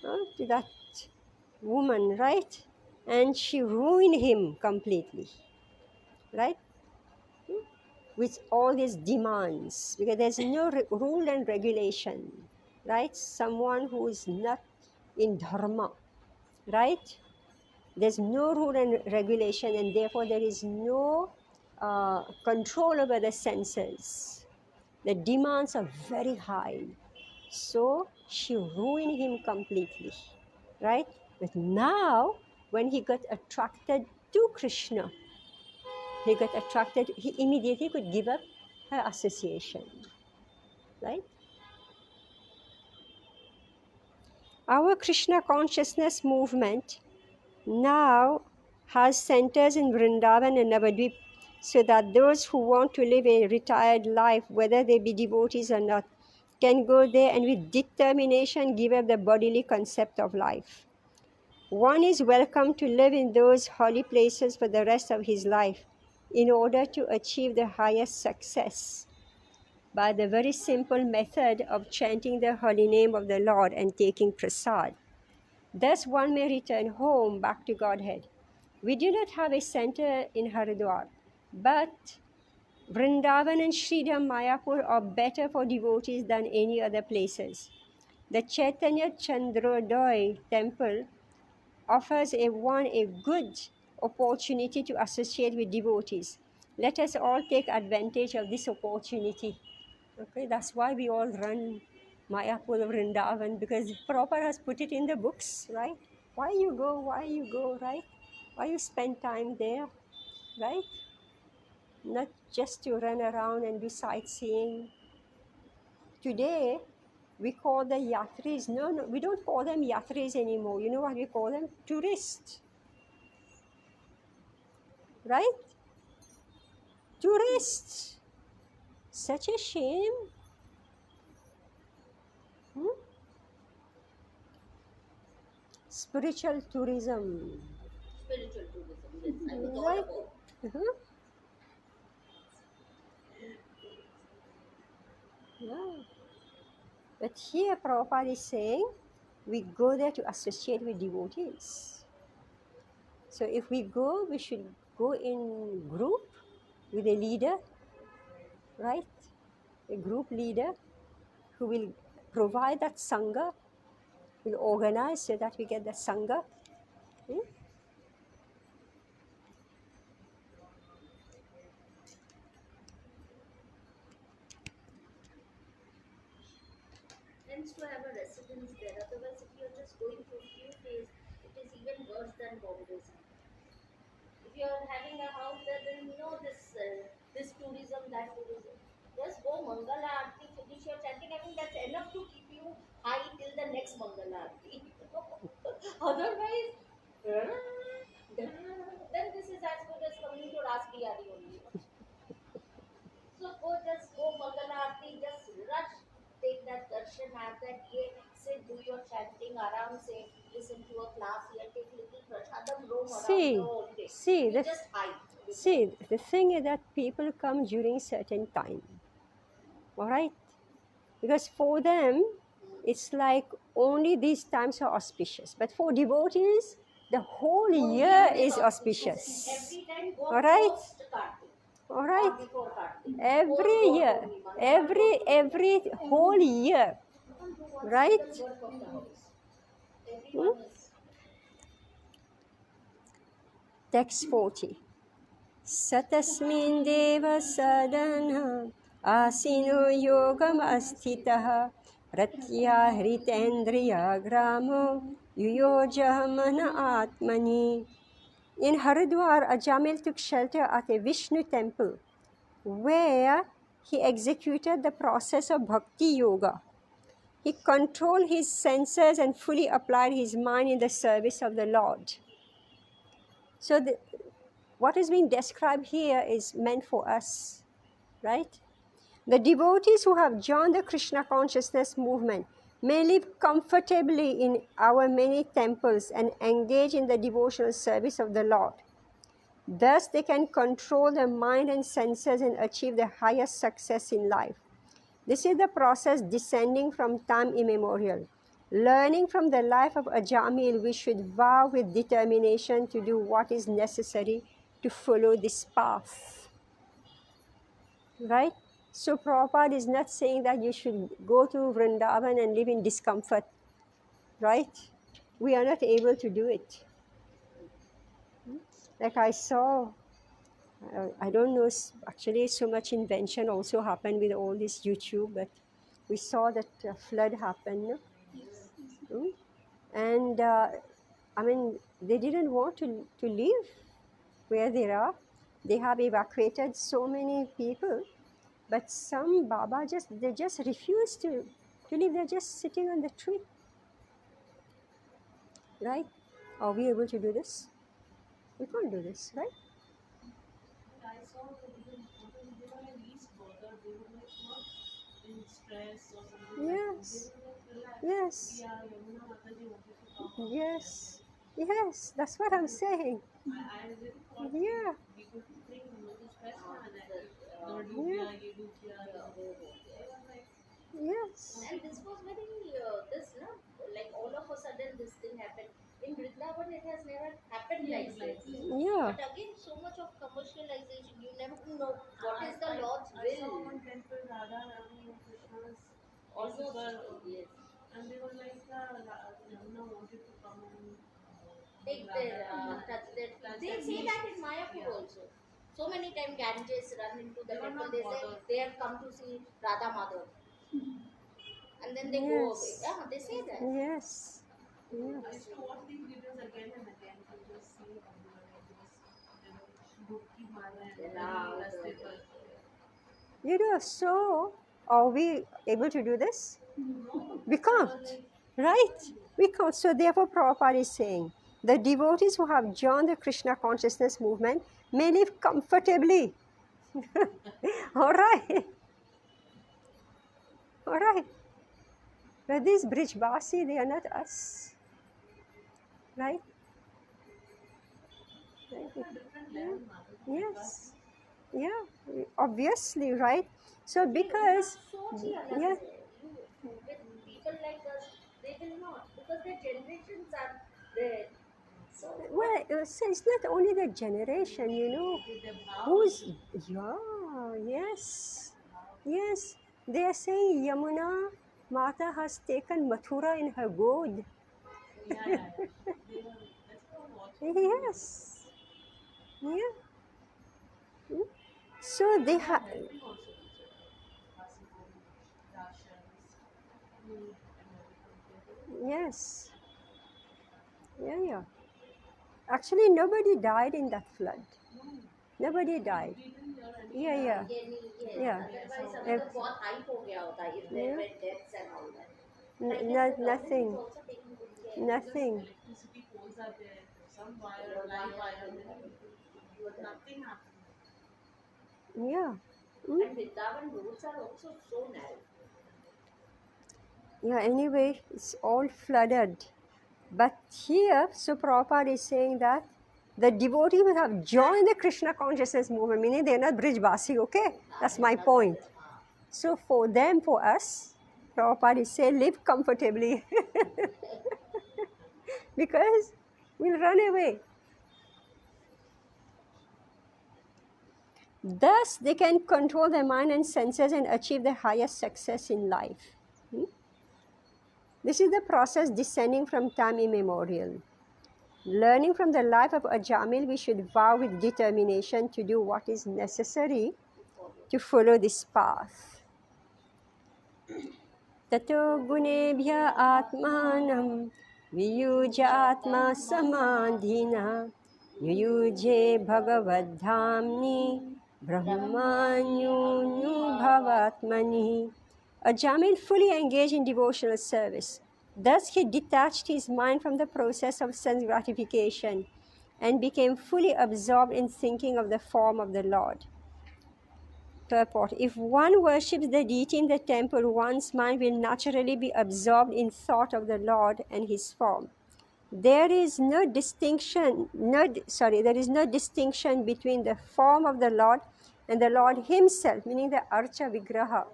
to that woman, right? And she ruined him completely, right? With all his demands, because there's no rule and regulation, right? Someone who is not in dharma, right? There's no rule and regulation, and therefore there is no control over the senses. The demands are very high. So she ruined him completely, right? But now, when he got attracted to Krishna, he immediately could give up her association, right? Our Krishna consciousness movement now has centers in Vrindavan and Navadvip, so that those who want to live a retired life, whether they be devotees or not, can go there and with determination give up the bodily concept of life. One is welcome to live in those holy places for the rest of his life in order to achieve the highest success by the very simple method of chanting the holy name of the Lord and taking prasad. Thus one may return home back to Godhead. We do not have a center in Haridwar, but Vrindavan and Sridham Mayapur are better for devotees than any other places. The Chaitanya Chandrodoy temple offers a good opportunity to associate with devotees. Let us all take advantage of this opportunity. Okay, that's why we all run Mayapur Vrindavan, because Prabhupada has put it in the books, right? Why you go, right? Why you spend time there, right? not just to run around and do sightseeing. Today, we call the yatris. No, we don't call them yatris anymore. You know what we call them? Tourists. Right? Tourists. Such a shame. Hmm? Spiritual tourism. Spiritual tourism, yes, I was all Right? about. Uh-huh. Yeah. But here Prabhupada is saying we go there to associate with devotees. So if we go, we should go in group with a leader, right? A group leader who will provide that sangha, will organize so that we get the sangha. Hmm? Hence to have a residence there. Otherwise, if you're just going for a few days, it is even worse than Bombay. If you're having a house there, then you know this tourism, that tourism. Just go Mangala Aarti, finish your chanting. I mean, that's enough to keep you high till the next Mangala Aarti. Otherwise, then this is as good as coming to Ras Bihari only. So just go Mangala Aarti, just rush, take that darshan, have that ye, sit, do your chanting, aram se, listen to a class here, take little prashadam, roam around the See, whole day. see, You the, just hide. see, the thing is that people come during certain time, all right? Because for them, it's like only these times are auspicious. But for devotees, the whole year is auspicious. Every time go All right? post Kartik All or right? before Kartik. Every Post year, Gaur Purnima. You can't do every whole year, one right? single work of the house. Hmm? Everyone is. Text 40. Satasmin deva sadana asino yogam astitah ratya hritendriya gramo yuyoja mana atmani. In Haridwar, Ajamil took shelter at a Vishnu temple where he executed the process of bhakti yoga. He controlled his senses and fully applied his mind in the service of the Lord. So, what is being described here is meant for us, right? The devotees who have joined the Krishna consciousness movement may live comfortably in our many temples and engage in the devotional service of the Lord. Thus, they can control their mind and senses and achieve the highest success in life. This is the process descending from time immemorial. Learning from the life of Ajamil, we should vow with determination to do what is necessary to follow this path. Right? So Prabhupada is not saying that you should go to Vrindavan and live in discomfort. Right? We are not able to do it. Like I saw, I don't know, actually so much invention also happened with all this YouTube, but we saw that flood happen. No? And I mean, they didn't want to live where they are. They have evacuated so many people, but some Baba they just refuse to live. They're just sitting on the tree, right? Are we able to do this? We can't do this, right? I saw that even they were like least bothered, they were like not in stress or something like that. They Yes, were like relaxed. yes, Yeah, Yamuna Mataji wanted to come out. yes, yes. That's what I'm saying. I really thought Yeah, we could think मुझे stress ना आ जाए कि और डूब yeah, गया ये डूब गया ये डूब गया. They were like yes, And this was very, this, no? Like all of a sudden this thing happened. In Vrindavan, it has never happened like this. yeah, But again, so much of commercialization, you never know what is the Lord's I saw will. one temple Radha Rani and Krishna's Almost, were, yes. and they were like Yamuna wanted to come and Take their, touch their feet. They say that in Mayapur also. So many times Ganges run into the They were temple. not They say bothered. they have come to see Radha Madhav. And then they go away. yes, Yeah, they say that. yes, yes. I used to watch these videos again and again to just see how they were like this devotion. डुबकी मारना है Yeah, वही रास्ते the- पर You know, so are we able to do this? We can't, right? We can't. So therefore, Prabhupada is saying, the devotees who have joined the Krishna consciousness movement may live comfortably. All right. All right. But these Brijbasi, they are not us. Right? different level Madhu. Yes. Yeah. Obviously, right? So because, सोच ही अलग yeah, है. You with people like us, they will not because their generations are there. So well, so it's not only the generation, you know, The bhav who's, yeah, yes, yes. They are saying Yamuna Mata has taken Mathura in her goad. yeah. They were that's what I'm watching. Yes, yeah. Mm. So they They are have, helping also each other. Passing on rations, food and everything. yes, yeah, yeah. Actually, nobody died in that flood. Nobody died. We didn't hear any Yeah, yeah, yes, yeah. otherwise अभी If, तो बहुत hype हो गया होता if there yeah. were deaths and all that. But I guess the government is Nothing, also taking good care. nothing. electricity poles are there, some wire, Your live wire wire, and but nothing happened. Yeah. Mm. And Vrindavan roads are also so narrow. Yeah, anyway, it's all flooded. But here, so Prabhupada is saying that the devotees will have joined the Krishna consciousness movement, meaning they're not Brijbasi, okay? That's my point. So for them, for us, Prabhupada is saying, live comfortably. Because we'll run away. Thus, they can control their mind and senses and achieve the highest success in life. This is the process descending from time immemorial. Learning from the life of Ajamil, we should vow with determination to do what is necessary to follow this path. Tato gunebhya atmanam viyujatma samadhina yuyuje bhagavadhamni brahmanyunu bhavatmani. Ajamil fully engaged in devotional service. Thus he detached his mind from the process of sense gratification and became fully absorbed in thinking of the form of the Lord. Purport. If one worships the deity in the temple, one's mind will naturally be absorbed in thought of the Lord and his form. There is no distinction, there is no distinction between the form of the Lord and the Lord himself, meaning the Archa Vigraha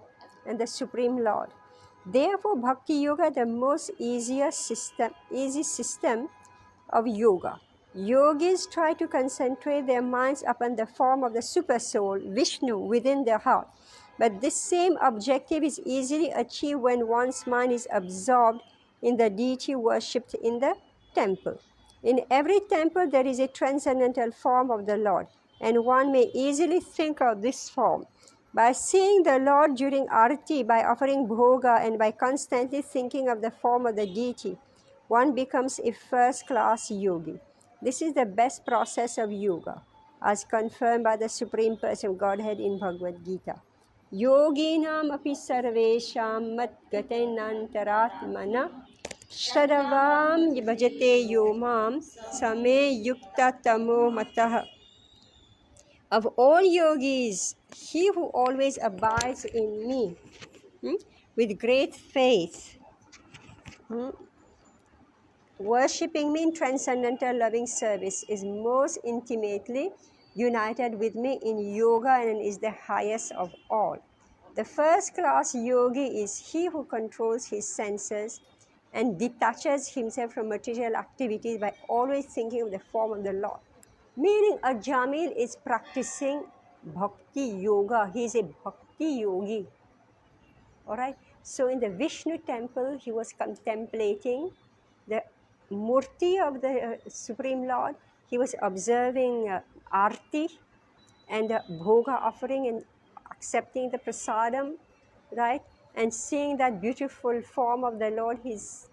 and the Supreme Lord. Therefore, Bhakti Yoga, the most easy system of yoga. Yogis try to concentrate their minds upon the form of the super soul, Vishnu, within their heart. But this same objective is easily achieved when one's mind is absorbed in the deity worshipped in the temple. In every temple, there is a transcendental form of the Lord, and one may easily think of this form. By seeing the Lord during arati, by offering bhoga, and by constantly thinking of the form of the deity, one becomes a first-class yogi. This is the best process of yoga, as confirmed by the Supreme Person of Godhead in Bhagavad Gita. Yoginam api sarvesham matgatenantaratmana sharavam bhajate yomam same yukta tamo matah. Of all yogis, he who always abides in me with great faith, worshipping me in transcendental loving service, is most intimately united with me in yoga and is the highest of all. The first class yogi is he who controls his senses and detaches himself from material activities by always thinking of the form of the Lord. Meaning, Ajamil is practicing bhakti yoga. He is a bhakti yogi. All right. So in the Vishnu temple, he was contemplating the murti of the Supreme Lord. He was observing arti and the bhoga offering and accepting the prasadam, right? And seeing that beautiful form of the Lord, he's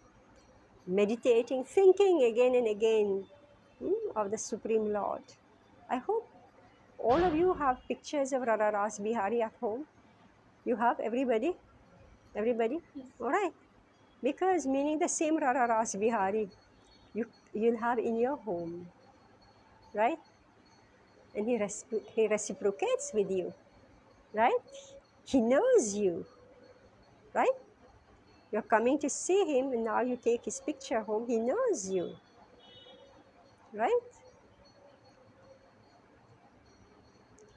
meditating, thinking again and again of the Supreme Lord. I hope All of you have pictures of Radha Ras Bihari at home. You have everybody? Everybody? All right. Because meaning the same Radha Ras Bihari you'll have in your home, right? And he reciprocates with you, right? He knows you, right? You're coming to see him, and now you take his picture home. He knows you, right?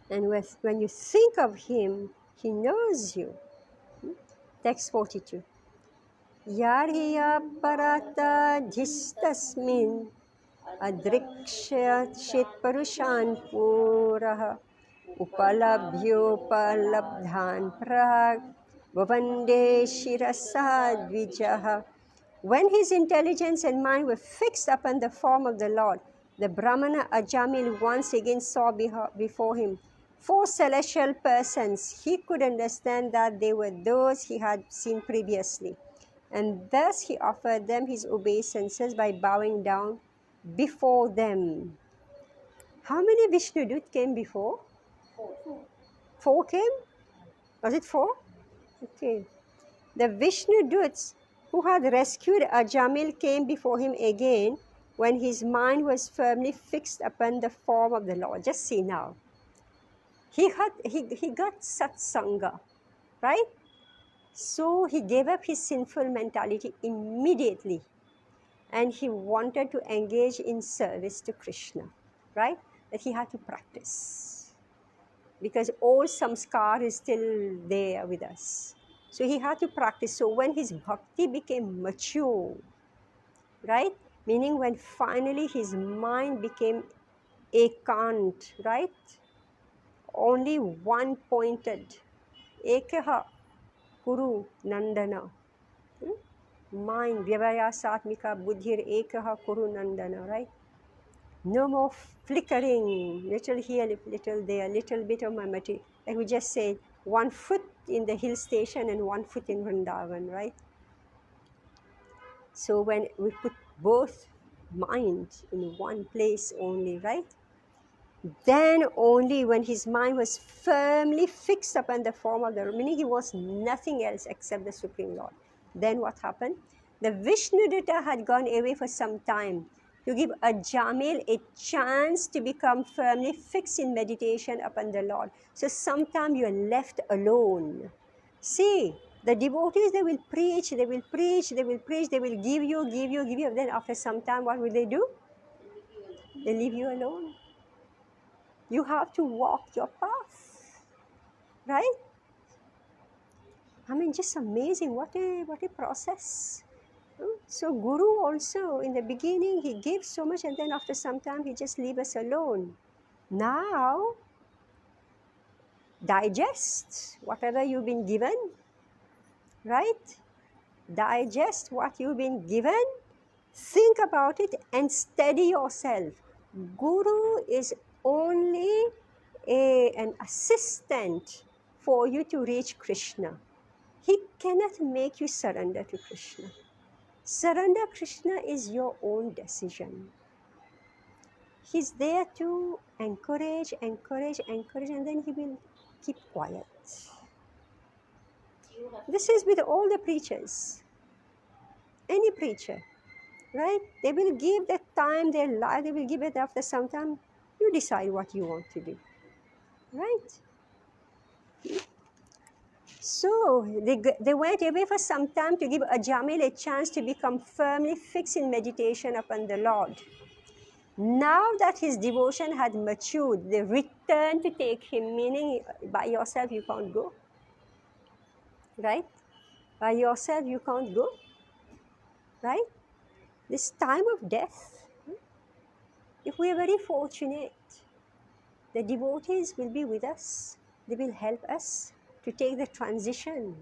And when you think of him, he knows you. Text 42. Yarhiya parata dhistasmin adrikshya parushan purah upalabhyopalabdhan prag vavande shirasa dvijaha. When his intelligence and mind were fixed upon the form of the Lord, the Brahmana Ajamil once again saw before him 4 celestial persons. He could understand that they were those he had seen previously, and thus he offered them his obeisances by bowing down before them. How many Vishnudut came before? 4 came? Was it 4? Okay. The Vishnuduts who had rescued Ajamil came before him again when his mind was firmly fixed upon the form of the Lord. Just see now. He got satsanga, right? So he gave up his sinful mentality immediately, and he wanted to engage in service to Krishna, right? That he had to practice, because old samskar is still there with us. So he had to practice. So when his bhakti became mature, right? Meaning when finally his mind became ekant, right? Only one pointed. Ekaha kuru nandana. Mind, vyavayasatmika buddhir ekaha kuru nandana, right? No more flickering, little here, little there, little bit of my material. Like we just said, 1 foot in the hill station and 1 foot in Vrindavan, right? So when we put both minds in one place only, right? Then only when his mind was firmly fixed upon the form of the Lord, meaning he was nothing else except the Supreme Lord. Then what happened? The Vishnudutta had gone away for some time to give Ajamil a chance to become firmly fixed in meditation upon the Lord. So sometimes you are left alone. See, the devotees, they will preach, they will preach, they will preach, they will give you. Then after some time, what will they do? They leave you alone. You have to walk your path, right? I mean, just amazing. What a process. So Guru also, in the beginning, he gives so much, and then after some time, he just leaves us alone. Now, digest whatever you've been given, right? Digest what you've been given, think about it, and steady yourself. Guru is only an assistant for you to reach Krishna. He cannot make you surrender to Krishna. Surrender Krishna is your own decision. He's there to encourage, and then he will keep quiet. This is with all the preachers. Any preacher, right? They will give that time, their life, they will give it after some time. You decide what you want to do, right? So they went away for some time to give Ajamil a chance to become firmly fixed in meditation upon the Lord. Now that his devotion had matured, they returned to take him, meaning by yourself you can't go, right? By yourself you can't go, right? This time of death, if we are very fortunate, the devotees will be with us. They will help us to take the transition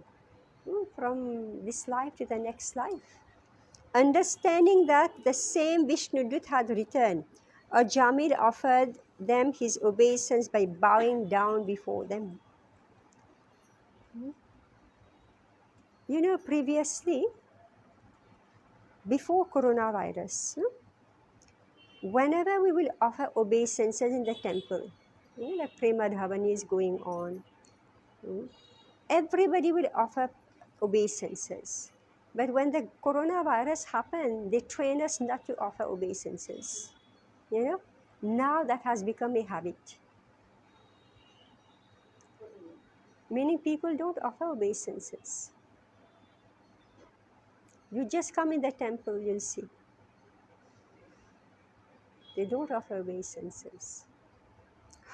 from this life to the next life. Understanding that the same Vishnudut had returned, Ajamil offered them his obeisance by bowing down before them. You know, previously, before coronavirus, whenever we will offer obeisances in the temple, The Premadhavani is going on. Everybody will offer obeisances. But when the coronavirus happened, they trained us not to offer obeisances. Now that has become a habit. Many people don't offer obeisances. You just come in the temple, you'll see. They don't offer obeisances.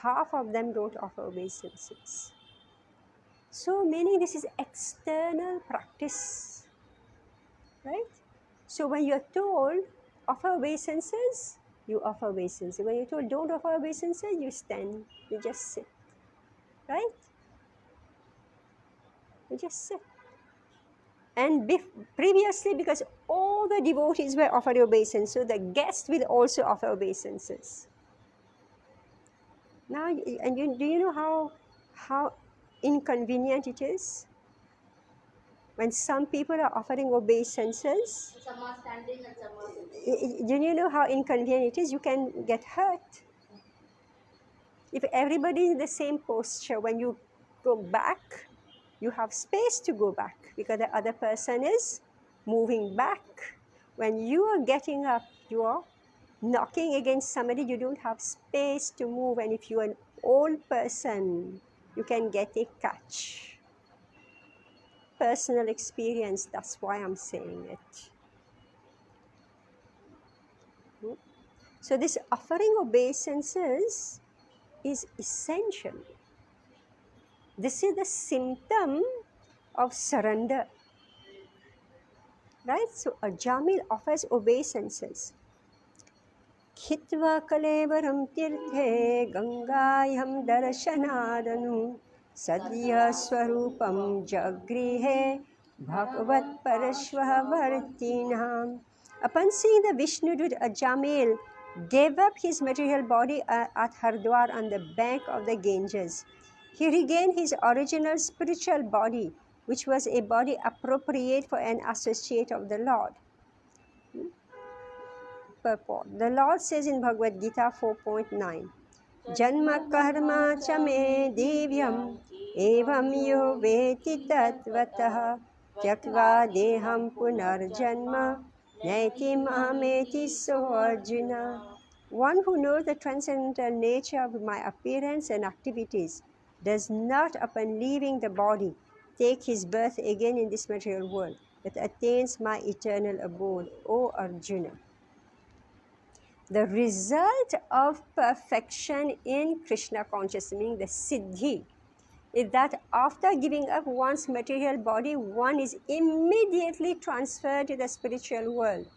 Half of them don't offer obeisances. So meaning this is external practice, right? So when you're told offer obeisances, you offer obeisances. When you're told don't offer obeisances, you stand, you just sit, right? You just sit. And previously, because all the devotees were offering obeisance, so the guest will also offer obeisances. Now, and do you know how inconvenient it is? When some people are offering obeisances, Some are standing and some are sitting. do you know how inconvenient it is? You can get hurt. If everybody is in the same posture, when you go back, you have space to go back because the other person is moving back. When you are getting up, you are knocking against somebody, you don't have space to move. And if you are an old person, you can get a catch. Personal experience, that's why I'm saying it. So this offering obeisances is essential. This is the symptom of surrender. Right? So Ajamil offers obeisances. Khitva kalevaram tirthe gangayam darshanadanu sadhya swarupam jagrihe bhagavat parashvavartinam. Upon seeing the Vishnu, Ajamil gave up his material body at Hardwar on the bank of the Ganges. He regained his original spiritual body, which was a body appropriate for an associate of the Lord. Purport. The Lord says in Bhagavad Gita 4.9, Janma karma chame divyam evam yo veti tatvatah tyakva deham punarjanma naiti mameti so Arjuna. One who knows the transcendental nature of my appearance and activities does not, upon leaving the body, take his birth again in this material world, but attains my eternal abode, O Arjuna. The result of perfection in Krishna consciousness, meaning the siddhi, is that after giving up one's material body, one is immediately transferred to the spiritual world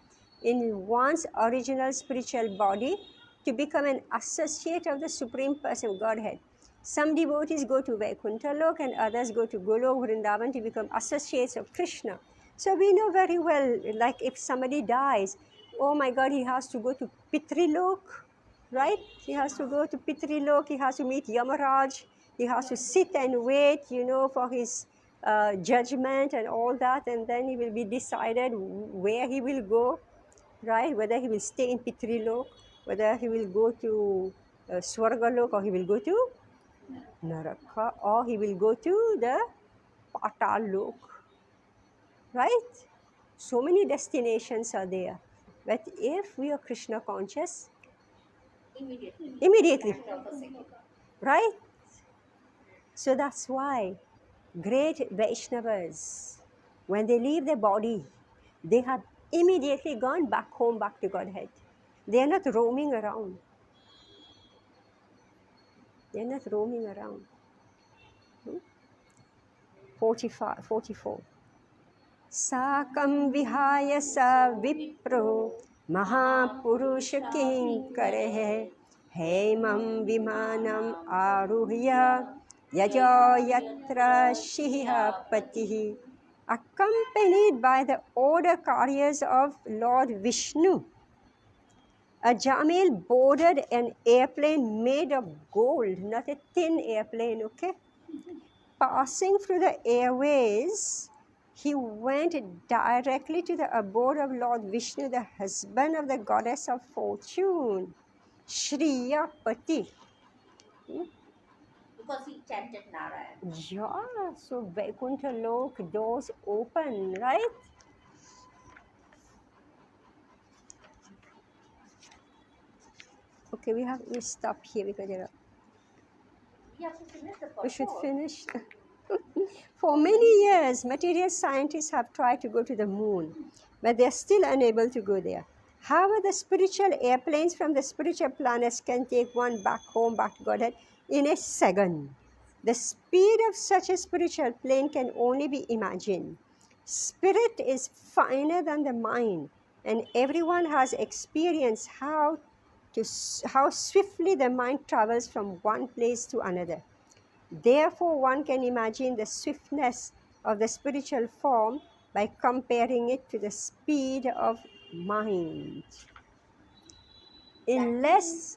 in one's original spiritual body to become an associate of the Supreme Person, Godhead. Some devotees go to Vaikuntha Lok and others go to Golok Vrindavan to become associates of Krishna. So we know very well, like if somebody dies, oh my God, he has to go to Pitrilok, right? He has to go to Pitrilok, he has to meet Yamaraj, he has to sit and wait, for his judgment and all that, and then he will be decided where he will go, right? Whether he will stay in Pitrilok, whether he will go to Swargalok, or he will go to Naraka, or he will go to the Patal Lok, right? So many destinations are there. But if we are Krishna conscious, immediately, right? So that's why great Vaishnavas, when they leave their body, they have immediately gone back home, back to Godhead. They are not roaming around. They are not roaming around. 44. Sakam vihaya sa vipro mahapurusha kinkarehe hemam vimanam aruhya yajo yatra shiha patihi. Accompanied by the order carriers of Lord Vishnu, Ajamil boarded an airplane made of gold, not a tin airplane, okay? Passing through the airways, he went directly to the abode of Lord Vishnu, the husband of the goddess of fortune, Shriya Pati. because he chanted Narayan. Yeah, so Vaikuntha Lok, doors open, right? Okay, we stop here because We have to finish the we should purport. finish. For many years, material scientists have tried to go to the moon, but they are still unable to go there. However, the spiritual airplanes from the spiritual planets can take one back home, back to Godhead, in a second. The speed of such a spiritual plane can only be imagined. Spirit is finer than the mind, and everyone has experienced how swiftly the mind travels from one place to another. Therefore, one can imagine the swiftness of the spiritual form by comparing it to the speed of mind. In less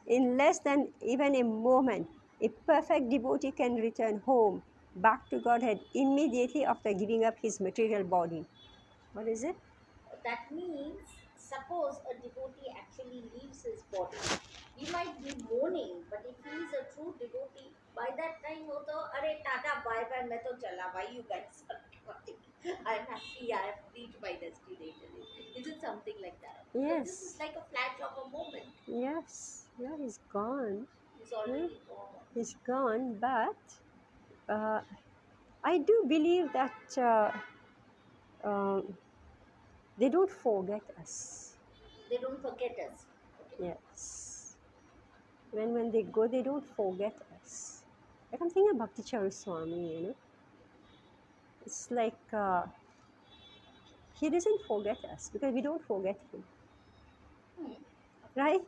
than even a moment, a perfect devotee can return home, back to Godhead, immediately after giving up his material body. What is it? That means, suppose a devotee actually leaves his body, he might be mourning, but if he is a true devotee, by that time, wo to, "Arey Tata, bye bye, main to chala, why you guys are coming? I'm happy, I have reached my destination." Is it something like that? Because this is Yes, like a flash of a moment. yes, yeah, he's gone. He's Hmm? already gone. He's gone, but uh, I do believe that um, they don't forget us. They don't forget us. Okay. Yes. When they go, they don't forget us. Like I'm thinking of Bhakti Swami, It's like he doesn't forget us because we don't forget him, Hmm. right?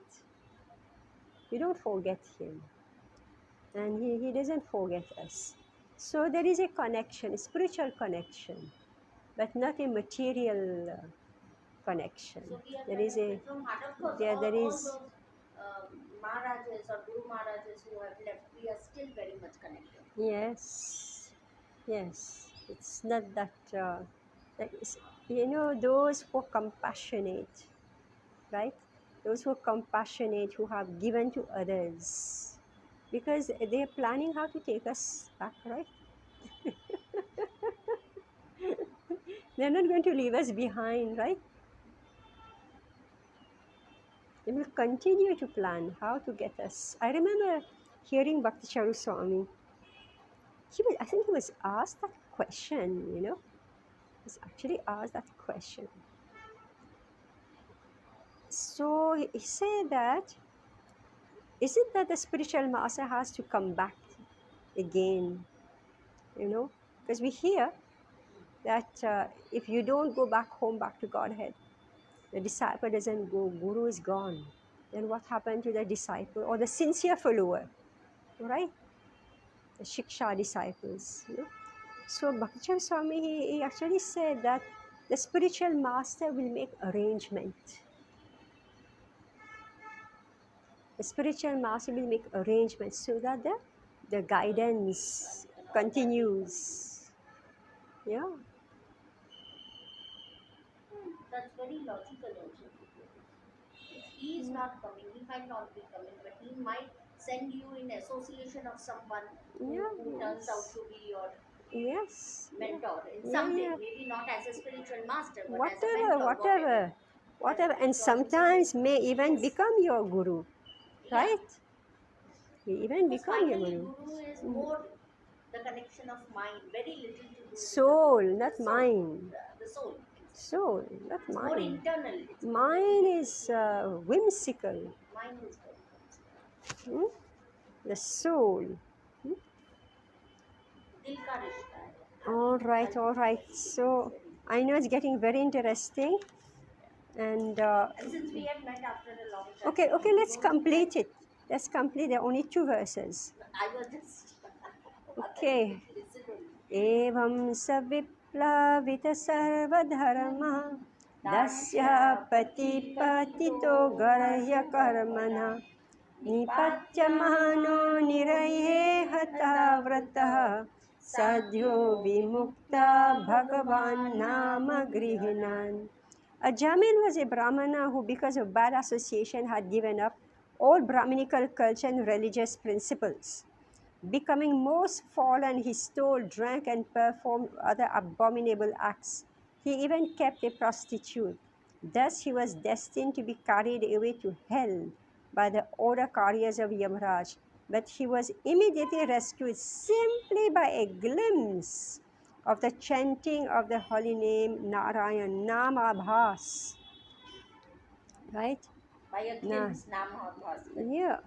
We don't forget him, and he doesn't forget us. So there is a connection, a spiritual connection, but not a material connection. So we are There is a connected from heart. Of course, there all is those Maharajas or Guru Maharajas who have left, we are still very much connected. yes, yes. It's not that that is, those who are compassionate, right? Those who are compassionate, who have given to others, because they are planning how to take us back, right? They're not going to leave us behind, right? They will continue to plan how to get us. I remember hearing Bhakti Charu Swami. I think he was asked that question, He was actually asked that question. So he said that, is it that the spiritual master has to come back again, Because we hear that if you don't go back home, back to Godhead, the disciple doesn't go, Guru is gone. Then what happened to the disciple or the sincere follower, right? The Shiksha disciples. So Bhakti Swami, he actually said that the spiritual master will make arrangement. The spiritual master will make arrangements so that the guidance continues. Yeah, That's very logical also. If he is not coming, he might not be coming, but he might send you in association of someone yeah, who turns out yes, to be your yes, yeah, mentor in yeah, something. yeah. Maybe not as a spiritual master, but as a Whatever, mentor, whatever. whatever, As whatever, and because this is sometimes may even yes, become your guru, yeah. right? May even Because become your finally, guru. Guru is Mhm. more the connection of mind, very little to do with Soul, the not soul, mine. the soul. Exactly. Soul, not It's more mine. internal. It's very Mine little is to do. whimsical. Mine is very much. Hmm? The soul. Hmm? दिल का रिश्ता है All right, all right. ultimately. So I know it's getting very interesting, and And since we had met after a long time, okay, okay. you Let's don't feel complete like it. Let's complete. There are only 2 verses. I was just Okay. listen only. एवं सविप्लवित सर्वधर्मः दस्य पतिपतितो गर्ह्य कर्मणः निपत्यमानो निरये हतः व्रतः सद्यो विमुक्ता भगवान् नाम गृह्णान्. A Jamin was a Brahmana who, because of bad association, had given up all Brahminical culture and religious principles. Becoming most fallen, he stole, drank, and performed other abominable acts. He even kept a prostitute. Thus, he was destined to be carried away to hell by the order carriers of Yamraj. But he was immediately rescued simply by a glimpse of the chanting of the holy name Narayan, Namabhas. Right? By a glimpse, Namabhas. Yeah.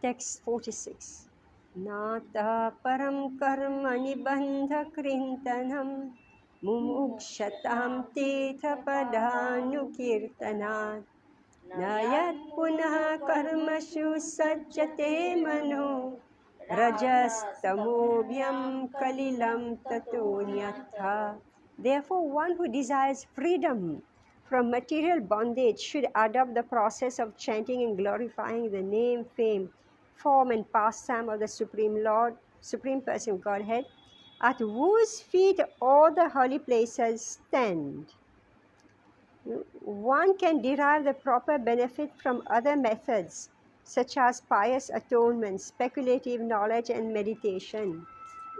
Text 46. Nata param karma nibandha krintanam mumukshatam tetha padhanukirtanat nayat punah karmashu sajjate mano rajastamobhyam kalilam tatonyatha. Therefore, one who desires freedom from material bondage should adopt the process of chanting and glorifying the name, fame, form, and pastime of the Supreme Lord, Supreme Person of Godhead, at whose feet all the holy places stand. One can derive the proper benefit from other methods, such as pious atonement, speculative knowledge, and meditation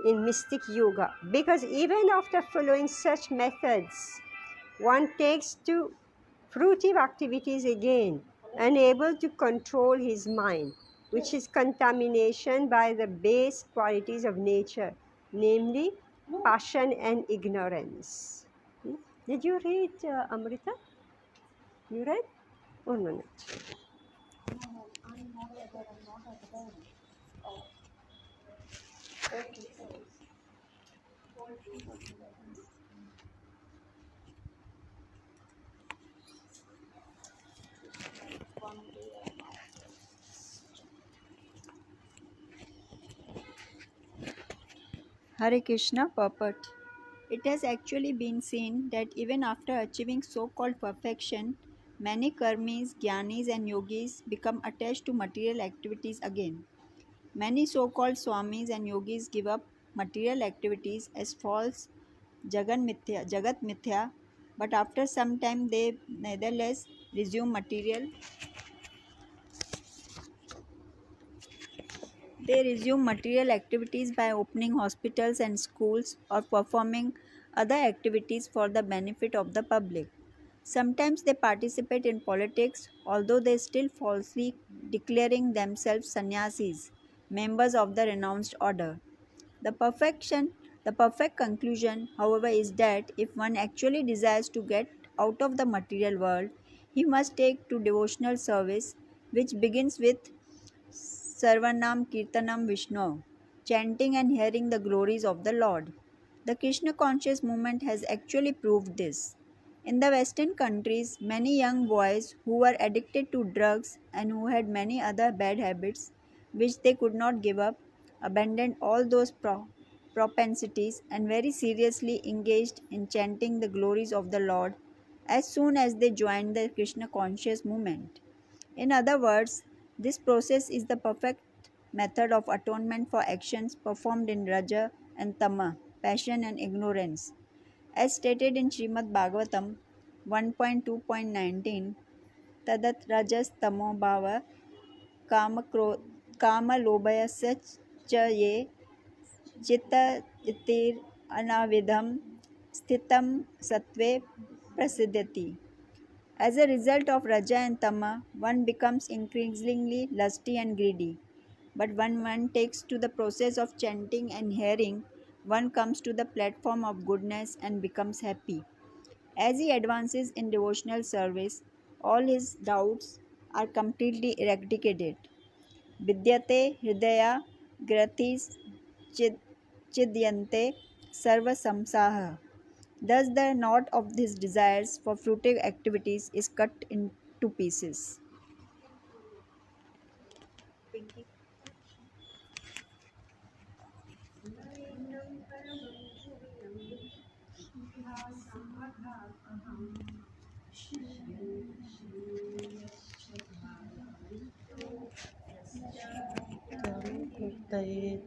in mystic yoga, because even after following such methods, one takes to fruitive activities again, unable to control his mind, which is contamination by the base qualities of nature, namely passion and ignorance. Did you read Amrita? You read? 1 minute. Hare Krishna purport. It has actually been seen that even after achieving so-called perfection, many karmis, jnanis and yogis become attached to material activities again. Many so-called swamis and yogis give up material activities as false jagat mithya, but after some time they nevertheless resume material They resume material activities by opening hospitals and schools or performing other activities for the benefit of the public. Sometimes they participate in politics, although they still falsely declaring themselves sannyasis, members of the renounced order. The perfection, the perfect conclusion, however, is that if one actually desires to get out of the material world, he must take to devotional service, which begins with Sarvanam Kirtanam Vishnu, chanting and hearing the glories of the Lord. The Krishna conscious movement has actually proved this. In the Western countries, many young boys who were addicted to drugs and who had many other bad habits which they could not give up abandoned all those propensities and very seriously engaged in chanting the glories of the Lord as soon as they joined the Krishna conscious movement. In other words, this process is the perfect method of atonement for actions performed in Raja and Tama, passion and ignorance. As stated in Srimad Bhagavatam 1.2.19, Tadat Rajas Tamo Bhava Kama Lobhayasya cha ye Chitta itir anavidham sthitam sattve prasiddhati. As a result of Raja and Tama, one becomes increasingly lusty and greedy. But when one takes to the process of chanting and hearing, one comes to the platform of goodness and becomes happy. As he advances in devotional service, all his doubts are completely eradicated. Vidyate hridaya gratis chidyante sarva samsaha. Thus, the knot of his desires for fruitive activities is cut into pieces. कीर्तयेत्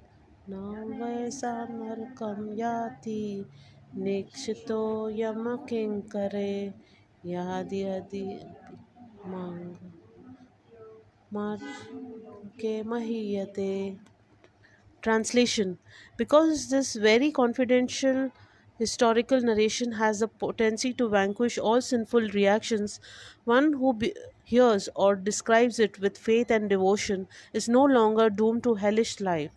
न वै सामर्कं याति निक्षितो यमकिङ्करे याद्यदि माङ्ग ke mahiyate. Translation. Because this very confidential historical narration has the potency to vanquish all sinful reactions, one who hears or describes it with faith and devotion is no longer doomed to hellish life,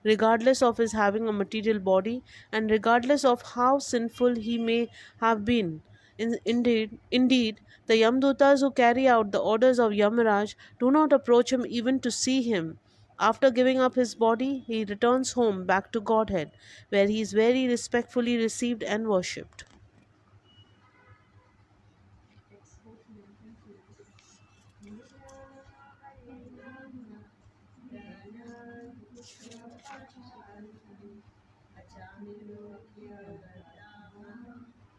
regardless of his having a material body and regardless of how sinful he may have been. Indeed, the Yamdutas who carry out the orders of Yamaraj do not approach him even to see him. After giving up his body, he returns home back to Godhead, where he is very respectfully received and worshipped.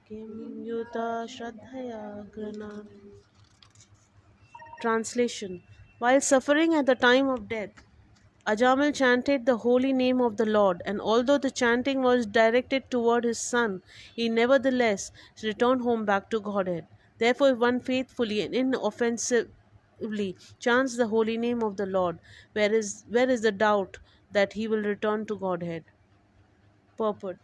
Kim yuta shraddhaya grana. Translation. While suffering at the time of death, Ajamil chanted the holy name of the Lord, and although the chanting was directed toward his son, he nevertheless returned home back to Godhead. Therefore, if one faithfully and inoffensively chants the holy name of the Lord, where is the doubt that he will return to Godhead? Purport.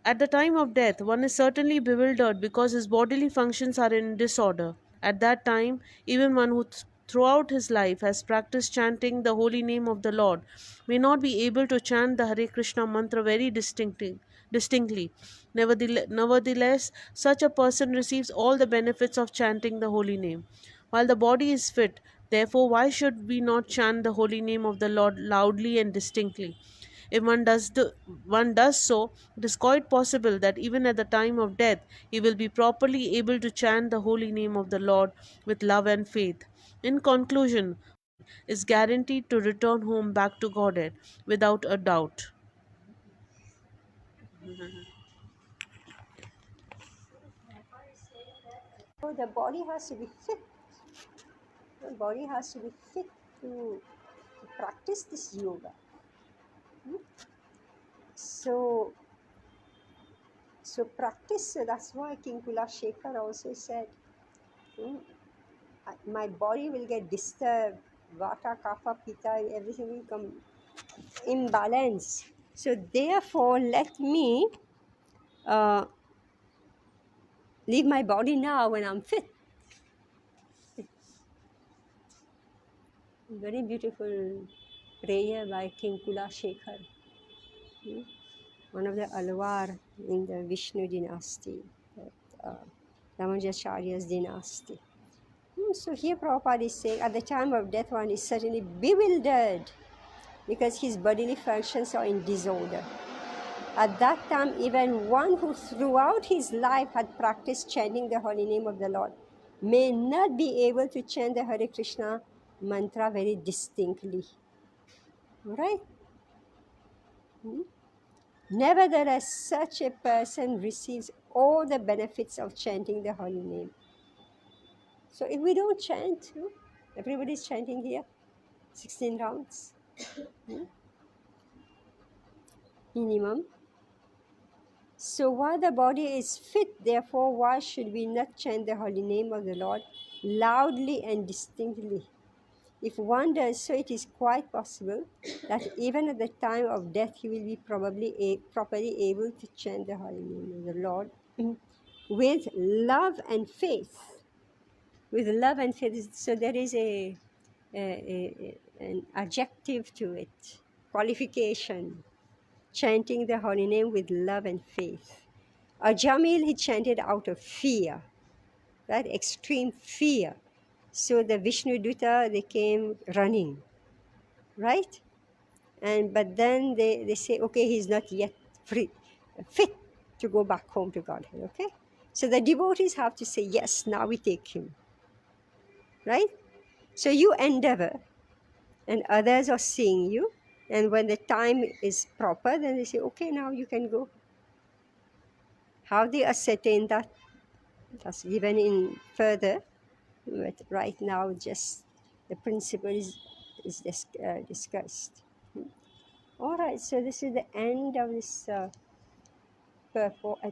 At the time of death, one is certainly bewildered because his bodily functions are in disorder. At that time, even one who throughout his life has practiced chanting the holy name of the Lord may not be able to chant the Hare Krishna mantra very distinctly. Nevertheless, such a person receives all the benefits of chanting the holy name. While the body is fit, therefore, why should we not chant the holy name of the Lord loudly and distinctly? If one does so, it is quite possible that even at the time of death, he will be properly able to chant the holy name of the Lord with love and faith. In conclusion, is guaranteed to return home back to Godhead without a doubt. So the body has to be fit. The body has to be fit to practice this yoga. So, so practice. So that's why King Kula Shekhar also said, "Hmm, my body will get disturbed. Vata, kapha, pitta, everything will come imbalance. So therefore, let me uh, leave my body now when I'm fit." Very beautiful prayer by King Kula Shekhar, one of the Alwar in the Vishnu dynasty, Ramajacharya's dynasty. So here Prabhupada is saying at the time of death one is certainly bewildered because his bodily functions are in disorder. At that time, even one who throughout his life had practiced chanting the holy name of the Lord may not be able to chant the Hare Krishna mantra very distinctly. Right? Nevertheless, such a person receives all the benefits of chanting the holy name. So if we don't chant, everybody's chanting here, 16 rounds minimum. So while the body is fit, therefore, why should we not chant the holy name of the Lord loudly and distinctly? If one does so, it is quite possible that even at the time of death, he will be properly able to chant the holy name of the Lord with love and faith. With love and faith, so there is an adjective to it, qualification. Chanting the holy name with love and faith. Ajamil, he chanted out of fear, right? Extreme fear. So the Vishnu Duta, they came running, right? But then they say, okay, he's not yet fit to go back home to Godhead, okay? So the devotees have to say, yes, now we take him, right? So you endeavor, and others are seeing you, and when the time is proper, then they say, okay, now you can go. How they ascertain that, that's given in further, but right now just the principle is discussed. All right, so this is the end of this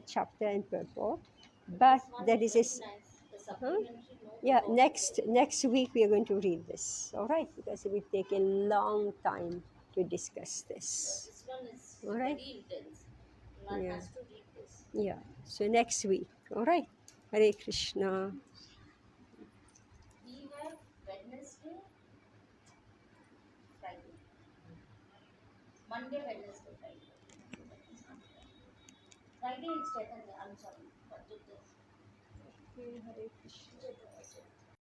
chapter and purport. But This one there is is very nice. The supplementary, no? Yeah, Because next week we are going to read this. All right, because it will take a long time to discuss this. this one is All right. very intense. One Yeah. has to read this. Yeah. So next week. All right. Hare Krishna. We have Wednesday, Friday. Monday, Wednesday, Friday. Friday is Chaitanya. I'm sorry. What did this? Okay, Hare Krishna.